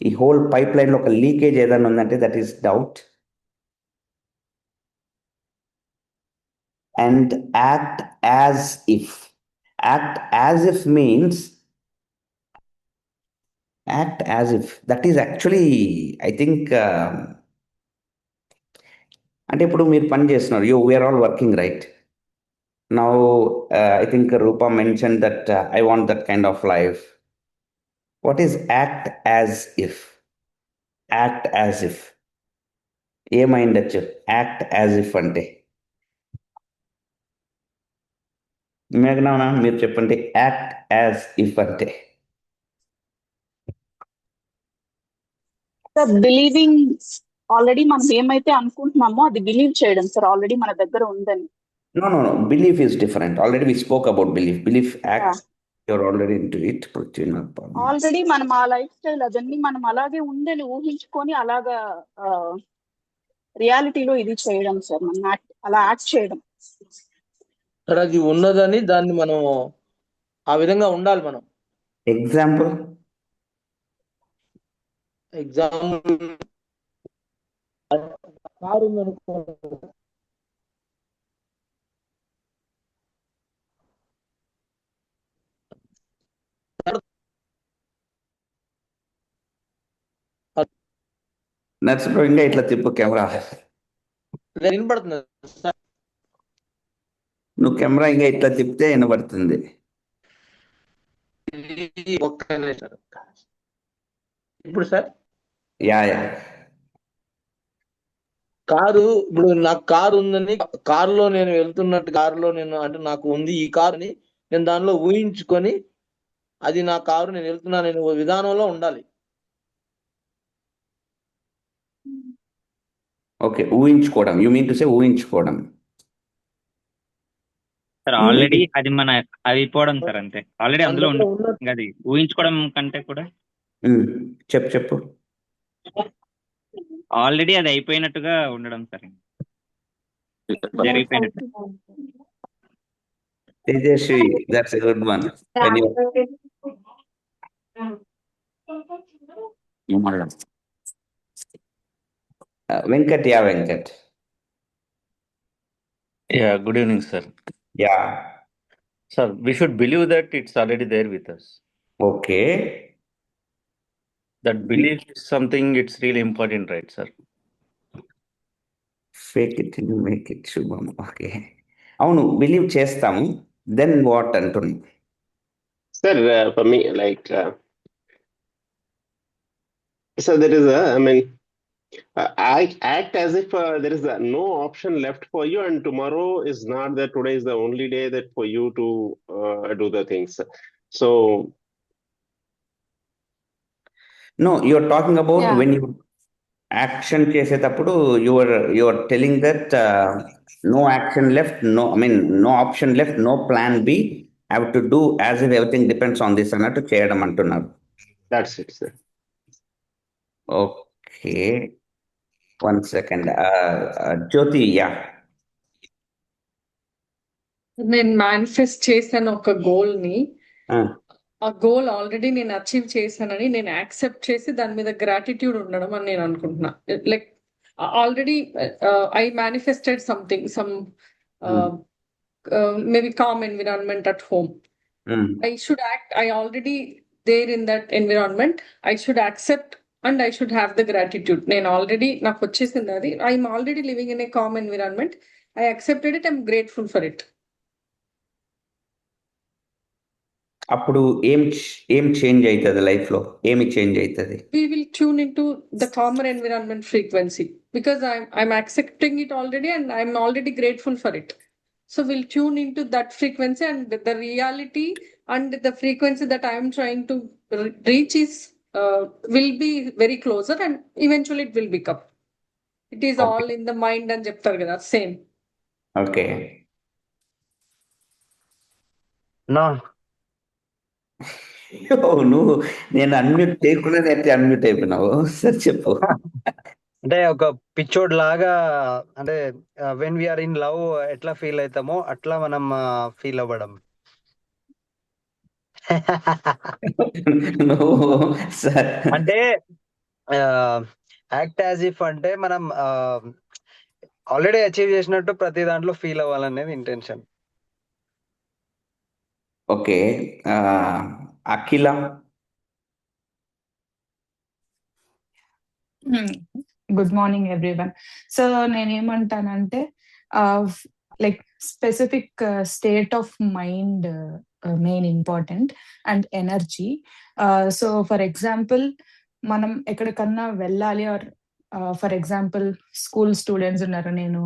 ఈ హోల్ పైప్ లైన్లో ఒక లీకేజ్ ఏదన్నా ఉందంటే that is doubt. And act as if. Act as if means act as if. That is actually, I think, అంటే ఇప్పుడు మీరు పని చేస్తున్నారు, we're all working right now. I think Rupa mentioned that I want that kind of life. What is act as if? Act as if ఏమైండొచ్చు act as if అంటే? మేఘనా మీరు చెప్పండి, యాక్ట్ యాజ్ ఇఫ్ అంటే? సార్ బిలీవింగ్, ఆల్రెడీ మనం ఏమైతే అనుకుంటున్నామో అది బిలీవ్ చేయడం సార్, ఆల్రెడీ మన దగ్గర ఉందని. No. Belief is different. Already we spoke about belief. Belief acts. You're already into it. Already మనం ఆ లైఫ్ స్టైల్ అదన్నీ మనం అలాగే ఉందని ఊహించుకొని అలాగా రియాలిటీలో ఇది చేయడం సార్, మనం అలా యాక్ట్ చేయడం. అది ఉన్నదని దాన్ని మనం ఆ విధంగా ఉండాలి. మనం ఎగ్జాంపుల్ కారు ఉందనుకో, నర్సులో ఇంకా ఇట్లా తిప్పు కెమెరా. వినపడుతుంది సార్. నువ్వు కెమెరా ఇంకా ఇట్లా తిప్పితే వినబడుతుంది. ఒక్క నిమిషం. ఇప్పుడు సార్ యా యా. కారు, ఇప్పుడు నాకు కారు ఉందని, కారులో నేను వెళ్తున్నట్టు, కారులో నేను అంటే నాకు ఉంది ఈ కారుని నేను దానిలో ఊహించుకొని అది నా కారు, నేను వెళ్తున్నాను అనే విధానంలో ఉండాలి. ఓకే, ఊహించుకోవడం. యూ మీన్ టు సే ఊహించుకోవడం. సార్ ఆల్రెడీ అది మన అయిపోవడం సార్, అంతే. ఆల్రెడీ మన అందులో దగ్గర ఉన్న ఇంకా అది ఊహించుకోవడం కంటే కూడా చెప్పు చెప్పు. ఆల్రెడీ అది అయిపోయినట్టుగా ఉండడం సార్, జరిగిపోయినట్టు. Tejaswi, that's a good one. Venkat, yeah Venkat. Yeah, good evening, sir. Yeah. Sir, we should believe that it's already there with us. Okay. That belief is something it's really important, right, sir? Fake it till you make it, శుభం. Okay, అవును, believe చేస్తాము. Then what అంటున్నాం. Sir, for me, so there is act as if there is no option left for you, and tomorrow is not that today is the only day that for you to do the things. So, no, you're talking about Yeah. When you action చేసేటప్పుడు you're telling that no action left, no, I mean no option left, no plan B, have to do as if everything depends on this అన్నట్టు చేయడం అంటున్నారు. that's it, sir. Okay, 1 second. Jyoti, yeah. నేను manifest చేశాను ఒక goal ని. ఆ goal already నేను achieve చేశానని నేను యాక్సెప్ట్ చేసి దాని మీద గ్రాటిట్యూడ్ ఉండడం అని నేను అనుకుంటున్నా. Like already I manifested something, some maybe calm environment at home. I should act, I already there in that environment. I should accept and I should have the gratitude. నేను already నాకు వచ్చేసింది అది. I'm already living in a calm environment. I accepted it. I'm grateful for it. అప్పుడు ఏం change అవుతుంది లైఫ్లో? ఏమి change అవుతుంది? We will tune into the calmer environment frequency because I'm accepting it already and I'm already grateful for it. So we'll tune into that frequency, and the reality and the frequency that I'm trying to reach is will be very closer, and eventually it will become. It is Okay. all in the mind and చెప్తారు కదా, same. Okay. నా నువ్వు నేను unmute చేయకుండా అయితే unmute అయిపోయినావు. సరే చెప్పు. అంటే ఒక పిచ్చోడ్ లాగా, అంటే వెన్ వీఆర్ ఇన్ లవ్ ఎట్లా ఫీల్ అవుతామో అట్లా మనం ఫీల్ అవ్వడం. నువ్వు అంటే యాక్ట్ యాజ్ ఇఫ్ అంటే మనం ఆల్రెడీ అచీవ్ చేసినట్టు ప్రతి దాంట్లో ఫీల్ అవ్వాలనేది intention. Okay. Akhila. Good morning everyone. So నేనేమంటానంటే like specific state of mind main important and energy. So for example మనం ఎక్కడికన్నా వెళ్ళాలి, or for example school students ఉన్నారు, నేను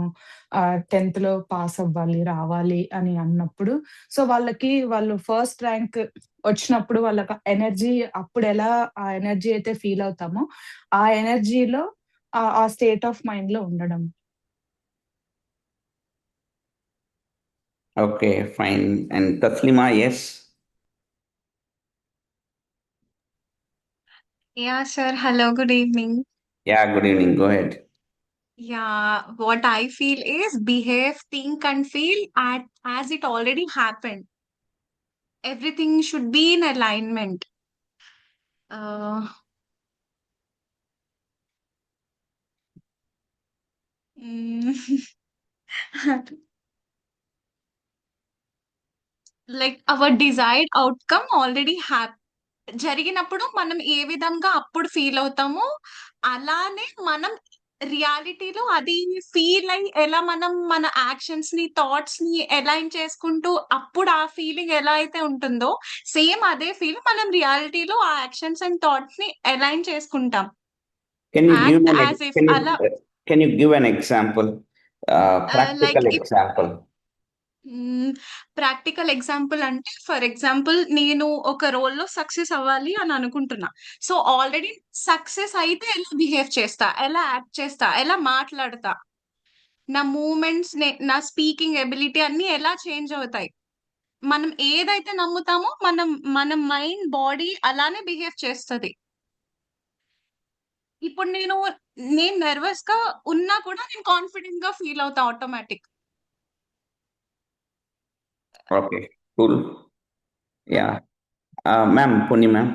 10th లో పాస్ అవ్వాలి, రావాలి అని అన్నప్పుడు, సో వాళ్ళు ఫస్ట్ ర్యాంక్ వచ్చినప్పుడు వాళ్ళకి ఎనర్జీ, అప్పుడు ఎలా ఆ ఎనర్జీ అయితే ఫీల్ అవుతామో ఆ ఎనర్జీలో ఆ స్టేట్ ఆఫ్ మైండ్ లో ఉండడం. Okay, fine. And Taslima? Yes. Yeah, sir. Hello, good evening. Yeah, good evening. Go ahead. Yeah, what I feel is behave, think, and feel as it already happened. Everything should be in alignment. Uh, like our desired outcome already జరిగినప్పుడు మనం ఏ విధంగా అప్పుడు feel అవుతామో అలానే మనం రియాలిటీలో అది feel అయ్యి ఎలా మనం మన యాక్షన్స్ ని థాట్స్ ని అలైన్ చేసుకుంటూ అప్పుడు ఆ ఫీలింగ్ ఎలా అయితే ఉంటుందో సేమ్ అదే ఫీల్ మనం రియాలిటీలో ఆ యాక్షన్స్ అండ్ థాట్స్ ని అలైన్ చేసుకుంటాం. Can you give act an as if అలా can you give an example, practical like example? Practical example అంటే ఫర్ ఎగ్జాంపుల్ నేను ఒక రోల్లో సక్సెస్ అవ్వాలి అని అనుకుంటున్నా. సో ఆల్రెడీ సక్సెస్ అయితే ఎలా బిహేవ్ చేస్తా, ఎలా యాక్ట్ చేస్తా, ఎలా మాట్లాడతా, నా మూమెంట్స్ నా స్పీకింగ్ ఎబిలిటీ అన్ని ఎలా చేంజ్ అవుతాయి. మనం ఏదైతే నమ్ముతామో మన మైండ్ బాడీ అలానే బిహేవ్ చేస్తది. ఇప్పుడు నేను నర్వస్ గా ఉన్నా కూడా నేను కాన్ఫిడెంట్ గా ఫీల్ అవుతా automatic. Okay, cool. Yeah. Ma'am, Puni ma'am.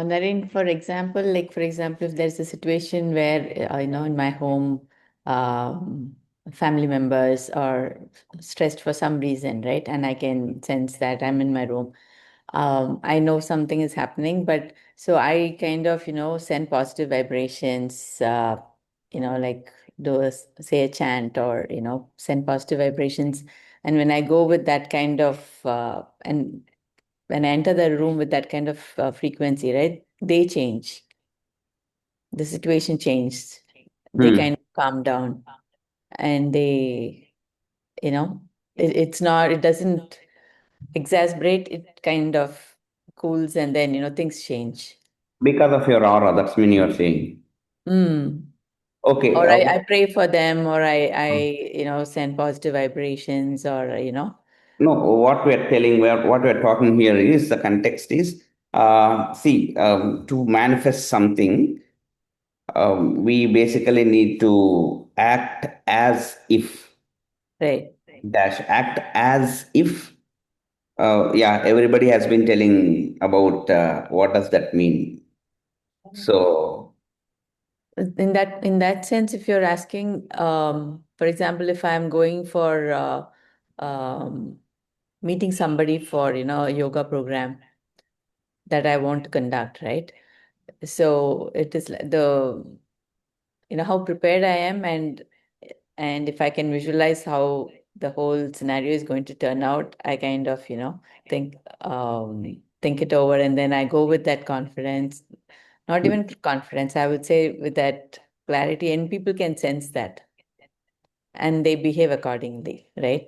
Naren, for example, if there's a situation where, in my home, family members are stressed for some reason, right? And I can sense that I'm in my room. I know something is happening, but so I kind of, send positive vibrations, like say a chant or, send positive vibrations. And when I go with that kind of, and when I enter the room with that kind of frequency, right, they change. The situation changed. They kind of calm down, and they, it doesn't exasperate. It kind of cools, and then things change. Because of your aura, that's mean you're saying. Okay. Or I pray for them, or I send positive vibrations, or No, what we're talking here is the context is, to manifest something, we basically need to act as if. Right. Act as if. Everybody has been telling about what does that mean. So in that sense, if you're asking, for example, if I'm going for meeting somebody for a yoga program that I want to conduct, right? So it is how prepared I am, and if I can visualize how the whole scenario is going to turn out, I kind of think it over, and then I go with that confidence. Not even confidence, I would say, with that clarity, and people can sense that, and they behave accordingly, right?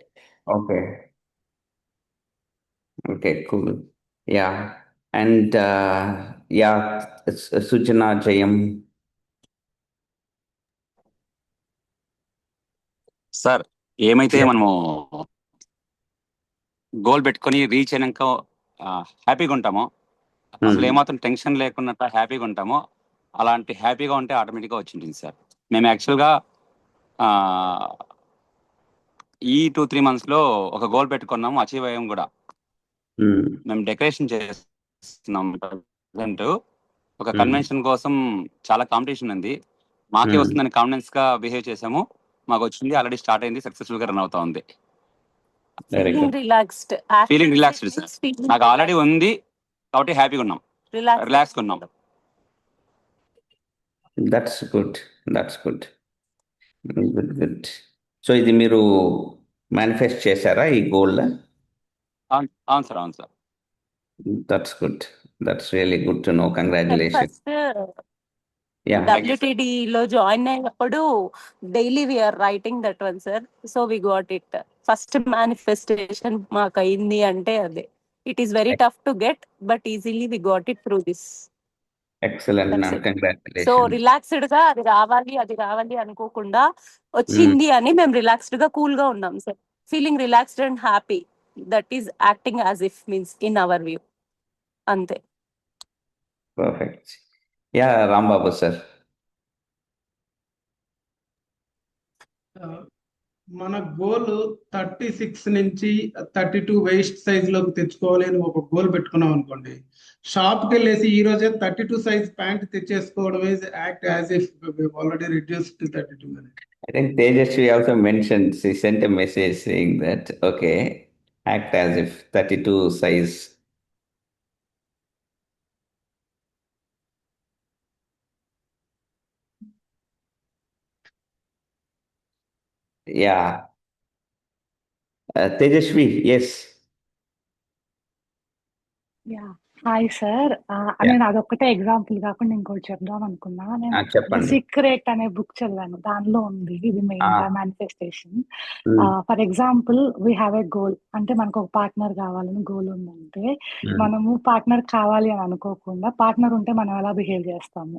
Okay, cool. Yeah. And it's Sujana Jayam. Sir ఏమైతే మనము goal పెట్టుకొని reach అయినాక హ్యాపీగా ఉంటామో, అసలు ఏమాత్రం tension లేకున్నట్టు హ్యాపీగా ఉంటామో, అలాంటి హ్యాపీగా ఉంటే ఆటోమేటిక్గా వచ్చింటుంది సార్. మేము యాక్చువల్గా ఈ 2-3 monthsలో ఒక గోల్ పెట్టుకున్నాము, అచీవ్ అయ్యాం కూడా. మేము డెకరేషన్ చేస్తున్నాం ప్రజెంట్. ఒక కన్వెన్షన్ కోసం చాలా కాంపిటీషన్ ఉంది, మాకే వస్తుందని కాన్ఫిడెన్స్ గా బిహేవ్ చేసాము, మాకు వచ్చింది, ఆల్రెడీ స్టార్ట్ అయింది, సక్సెస్ఫుల్ గా రన్ అవుతా ఉంది. Feeling relaxed sir. నాకు ఆల్రెడీ ఉంది కాబట్టి హ్యాపీగా ఉన్నాం, రిలాక్స్గా ఉన్నాం. That's good. సో ఇది మీరు మేనిఫెస్ట్ చేశారా ఈ గోల్? అవును sir. That's good. That's really good to know. Congratulations. WTD లో జాయిన్ అయినప్పుడు daily we're writing that one sir. So we got it. First manifestation మాకు అయింది అంటే అదే. It is very tough to get, but easily we got it through this. Excellent ma'am, congratulations. So relaxed గా అది రావాలి అనుకోకుండా వచ్చింది అని మేము రిలాక్స్డ్ గా కూల్ గా ఉన్నాం sir. Feeling relaxed and happy, that is acting as if means in our view. అంతే. పర్ఫెక్ట్. Yeah, Rambabu sir. మన గోల్ 36 నుంచి 32 వేస్ట్ సైజ్ లోకి తెచ్చుకోవాలి అని ఒక గోల్ పెట్టుకున్నాం అనుకోండి, షాప్ కి వెళ్ళేసి ఈ రోజే 32 సైజ్ ప్యాంట్ తెచ్చేసుకోవడం is act as if already reduce to 32 అని. I think Tejasvi also mentioned, she sent a message saying that, okay, act as if 32 size. Yeah. Tejasvi, yes. Yeah hi sir. Yeah. నేను అదొక్కటే example కాకుండా ఇంకోటి చెప్దాం అనుకున్నా. నేను the చెప్పండి. Secret అనే బుక్ చదివాను, దానిలో ఉంది ఇది మెయిన్ గా manifestation. For example we have a goal, అంటే మనకు ఒక పార్ట్నర్ కావాలని గోల్ ఉందంటే మనము పార్ట్నర్ కావాలి అని అనుకోకుండా పార్ట్నర్ ఉంటే మనం ఎలా బిహేవ్ చేస్తాము,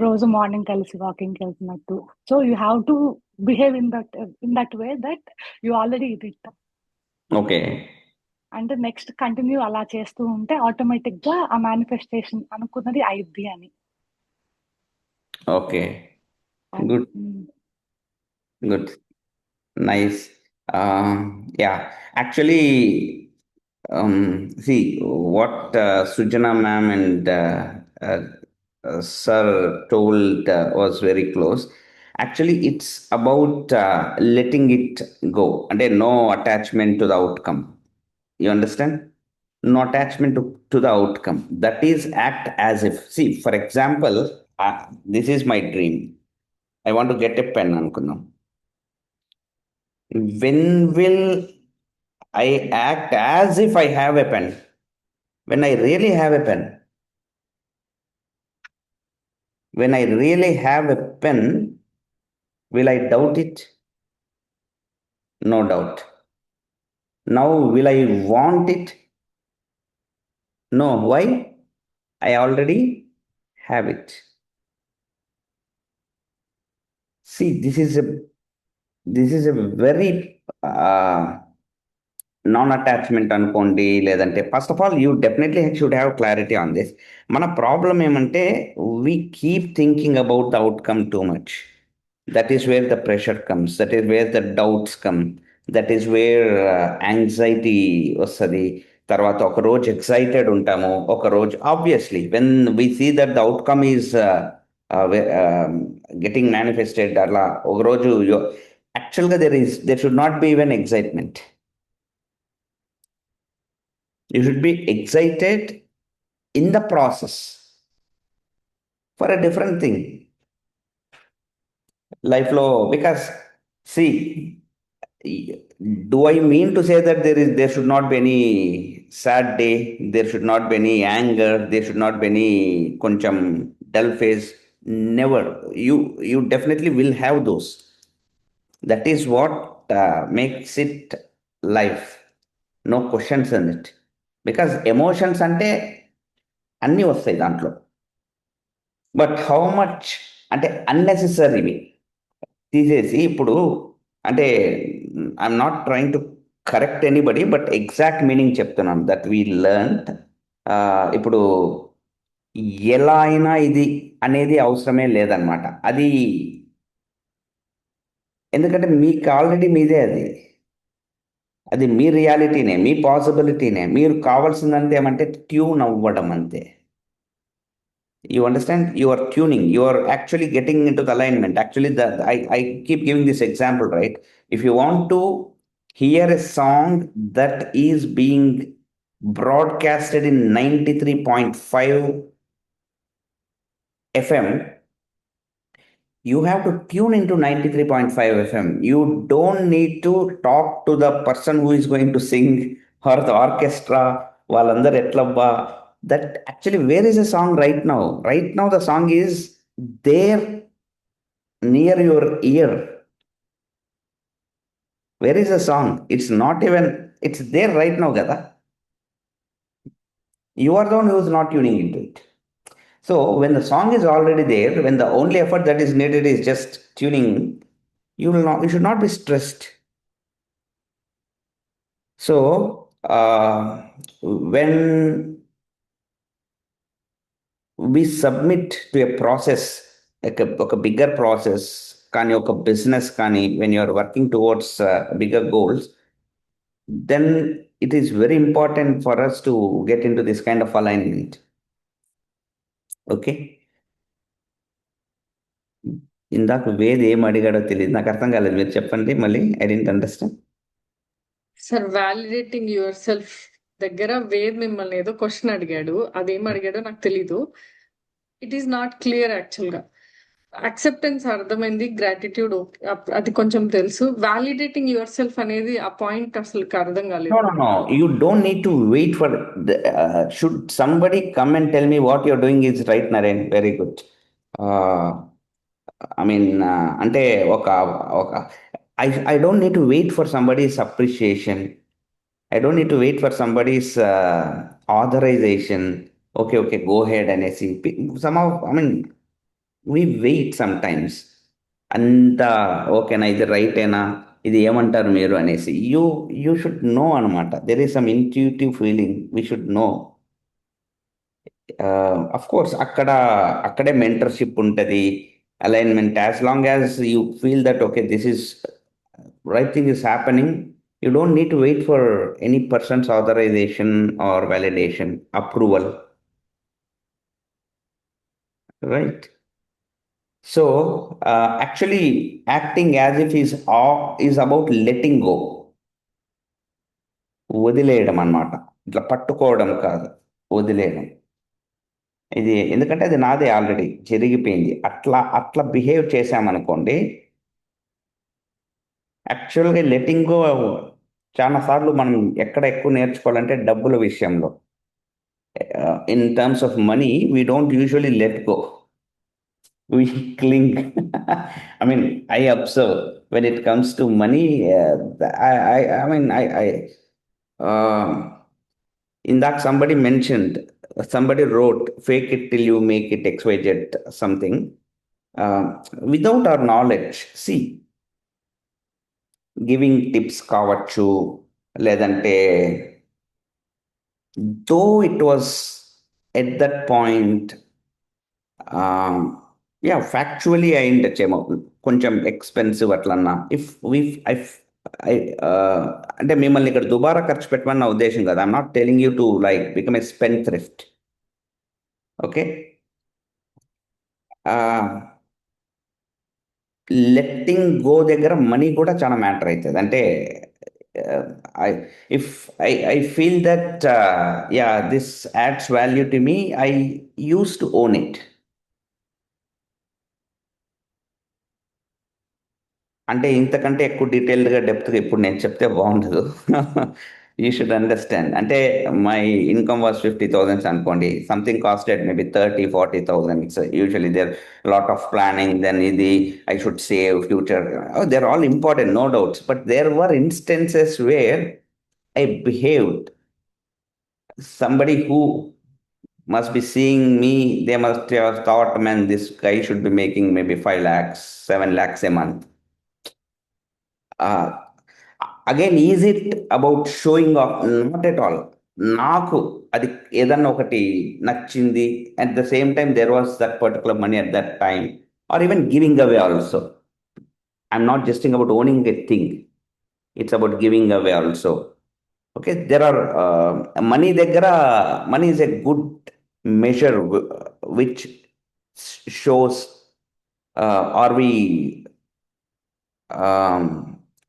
రోజు మార్నింగ్ కలిసి వాకింగ్ వెళ్తున్నట్టు. So you have to behave in that way that you already it. Okay. అంటే నెక్స్ట్ కంటిన్యూ అలా చేస్తూ ఉంటే ఆటోమేటిక్ గా ఆ మేనిఫెస్టేషన్ అనుకున్నది అయిద్ది అని. Okay. Good. Good. Nice. Yeah. Actually, see what Sujana ma'am and sir told was very close. Actually, it's about letting it go, and no attachment to the outcome. You understand? No attachment to the outcome. That is act as if. See, for example, this is my dream. I want to get a pen anukunnam. When will I act as if I have a pen? When I really have a pen. When I really have a pen, will I doubt it? No doubt. Now, will I want it? No. Why? I already have it. See, this is a very non-attachment అనుకోండి, లేదంటే first of all you definitely should have clarity on this. మన problem ఏమంటే we keep thinking about the outcome too much. That is where the pressure comes, that is where the doubts come, that is where anxiety వస్తుంది. తర్వాత ఒక రోజు excited ఉంటాము, ఒక రోజు obviously when we see that the outcome is getting manifested, అలా ఒక రోజు యాక్చువల్గా there should not be even excitement. You should be excited in the process for a different thing. Life law, because see, do I mean to say that there should not be any sad day, there should not be any anger, there should not be any koncham dull phase? Never. You definitely will have those. That is what makes it life. No questions in it. Because emotions అంటే అన్నీ వస్తాయి దాంట్లో, but how much అంటే అన్నెసెసరీవి తీసేసి ఇప్పుడు అంటే I'm not trying to correct anybody, but exact meaning చెప్తున్నాను that we learned. ఇప్పుడు ఎలా అయినా ఇది అనేది అవసరమే లేదనమాట. అది ఎందుకంటే మీకు ఆల్రెడీ మీదే అది మీ రియాలిటీనే, మీ పాసిబిలిటీనే. మీరు కావాల్సిందంటే ఏమంటే ట్యూన్ అవ్వడం అంతే. You understand? You are tuning. You are actually getting into the alignment. Actually, I keep giving this example, right? If you want to hear a song that is being broadcasted in 93.5 FM, you have to tune into 93.5 FM. You don't need to talk to the person who is going to sing or the orchestra. Valandar etlabba. That actually, where is the song right now? Right now, the song is there near your ear. Where is the song? It's not even, it's there right now, Gada. You are the one who is not tuning into it. So when the song is already there, when the only effort that is needed is just tuning, you should not be stressed. So when we submit to a process, like a bigger process, కానీ ఒక business కానీ when you're working towards bigger goals, then it is very important for us to get into this kind of alignment. Okay. ఇందాక వేద్ ఏం అడిగాడో తెలియదు, నాకు అర్థం కాలేదు, మీరు చెప్పండి మళ్ళీ. I don't understand. Sir validating yourself దగ్గర వేద్ మిమ్మల్ని ఏదో క్వశ్చన్ అడిగాడు, అదేం అడిగాడో నాకు తెలీదు. It is not clear actual గా. యాక్సెప్టెన్స్ అర్థమైంది, గ్రాటిట్యూడ్ అది కొంచెం తెలుసు. వ్యాలిడేటింగ్ యువర్ సెల్ఫ్ అనేది ఆ పాయింట్ అసలు అర్థం కాలేదు. No. You don't need to wait for should somebody come and tell me what you're doing is right, Naren. Very good. I mean, అంటే ఒక I don't need to wait for somebody's appreciation. I don't need to wait for somebody's authorization. Okay, go ahead అనేసి. Somehow, I mean, we wait sometimes. అంత ఓకేనా, ఇది రైటేనా, ఇది ఏమంటారు మీరు అనేసి. యూ షుడ్ నో అనమాట. There is some intuitive feeling, we should know. Of course అక్కడే మెంటర్షిప్ ఉంటుంది, alignment. As long as you feel that okay this is right thing is happening, you don't need to wait for any person's authorization or validation, approval. Right. So, actually, acting as if is about letting go. వదిలేయడం అన్నమాట. ఇట్లా పట్టుకోవడం కాదు, వదిలేయడం. ఇది ఎందుకంటే అది నాదే, ఆల్రెడీ జరిగిపోయింది. అట్లా బిహేవ్ చేశామనుకోండి, యాక్చువల్గా లెట్టింగ్ గో చాలాసార్లు మనం ఎక్కడ ఎక్కువ నేర్చుకోవాలంటే డబ్బుల విషయంలో. In terms of money, we don't usually let go. We cling. I mean, I observe when it comes to money. In that somebody wrote, "Fake it till you make it XYZ something." Without our knowledge, see, giving tips kavachu, ledante, though it was at that point. Factually అయి ఉండొచ్చేమో, కొంచెం expensive అట్లన్నా. అంటే మిమ్మల్ని ఇక్కడ దుబారా ఖర్చు పెట్టమని నా ఉద్దేశం కదా. I'm not telling you to like become a spend thrift. Okay. Letting go దగ్గర మనీ కూడా చాలా మ్యాటర్ అవుతుంది. అంటే I feel that this adds value to me, I used to own it. అంటే ఇంతకంటే ఎక్కువ డీటెయిల్డ్గా డెప్త్గా ఇప్పుడు నేను చెప్తే బాగుండదు. You should understand. అంటే మై ఇన్కమ్ వాజ్ 50,000 అనుకోండి, something costed maybe 30,000-40,000. Usually there lot of planning, then ఇది I should save future. There all important, no doubts. But there were instances where I behaved somebody who must be seeing me, they must have thought, man, this guy should be making maybe 5 lakhs, 7 lakhs a month. Again, is it about showing off? Not at all. నాకు అది ఏదన్నా ఒకటి నచ్చింది, at the same time there was that particular money at that time, or even giving away also. I'm not just about owning a thing, it's about giving away also. Okay, there are money దగ్గర, money is a good measure which shows are we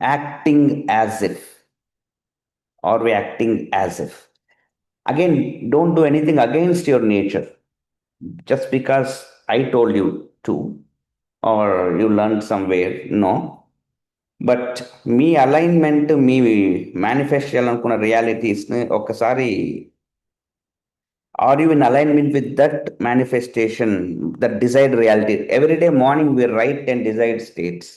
acting as if. Are we acting as if? Again, don't do anything against your nature just because I told you to, or you learned somewhere. No. But మీ alignment, మీ manifest చేయాలనుకున్న రియాలిటీస్ని ఒక్కసారి, are you in alignment with that manifestation, that desired reality? Every day morning we write 10 desired states,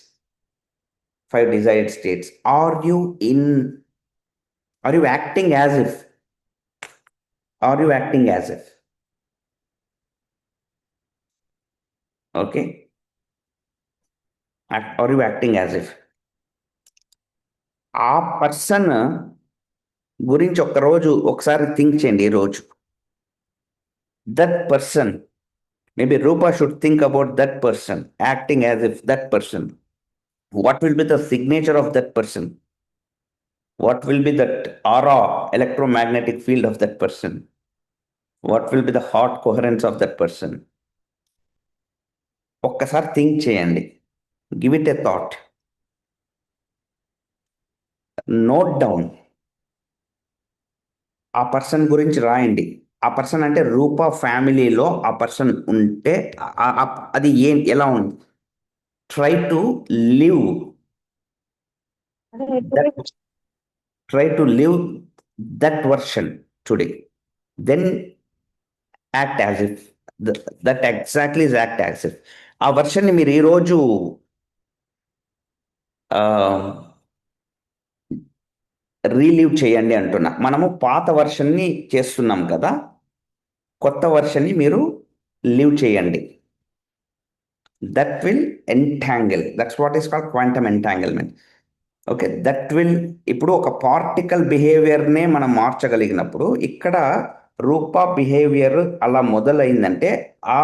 5 desired states. Are you acting as if? Are you acting as if? Okay. Are you acting as if? ఆ person గురించి ఒకసారి think చేయండి. ఈరోజు that person Maybe Rupa should think about that person, acting as if that person. What will be the signature of that person? What will be that aura, electromagnetic field of that person? What will be the heart coherence of that person? ఒక్కసారి think చేయండి. Give it a thought. Note down. ఆ person గురించి రాయండి. ఆ person అంటే రూపా ఫ్యామిలీలో ఆ person ఉంటే అది ఎలా ఉంది? Try to live that version today. Then act as if that exactly is act as if. ఆ వర్షన్ ని మీరు ఈరోజు రీలీవ్ చేయండి అంటున్నా. మనము పాత వర్షన్ ని చేస్తున్నాం కదా, కొత్త వర్షన్ ని మీరు లీవ్ చేయండి. That will entangle. That's what is called quantum entanglement. Okay, that will. ఇప్పుడు ఒక పార్టికల్ బిహేవియర్నే మనం మార్చగలిగినప్పుడు ఇక్కడ రూపా బిహేవియర్ అలా మొదలైందంటే ఆ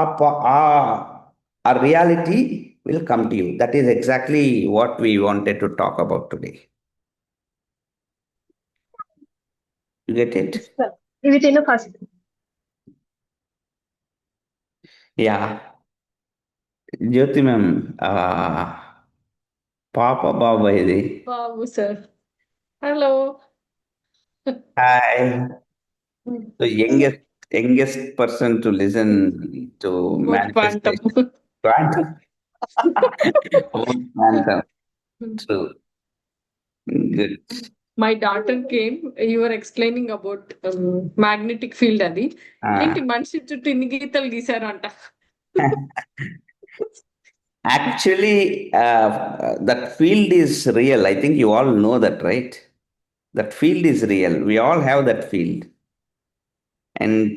reality will come to you. That is exactly what we wanted to talk about today. You get it? Within a first. Yeah. Jyoti ma'am, Papa Baba idi. Babu sir. Hello. Hi. The youngest person to listen to manifestation. Quantum. Quantum. True. Good. My daughter came, you were explaining about magnetic field అది. ఏంటి మనిషి చుట్టూ ఇన్ని గీతలు గీశారు అంట. Actually, that field is real. I think you all know that, right? That field is real. We all have that field. And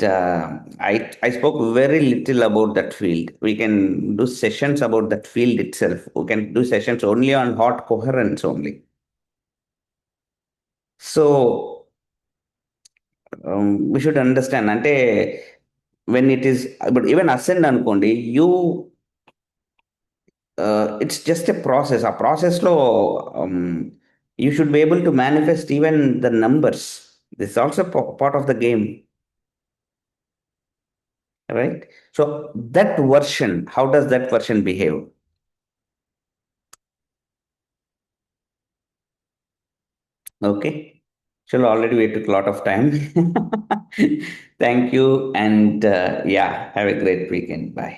I spoke very little about that field. We can do sessions about that field itself. We can do sessions only on heart coherence only. So we should understand. Ante when it is, but even ascend anukondi, it's just a process. A process lo you should be able to manifest even the numbers. This is also part of the game. Right? So that version, how does that version behave? Okay. Shall already we took a lot of time. Thank you. And yeah, have a great weekend. Bye.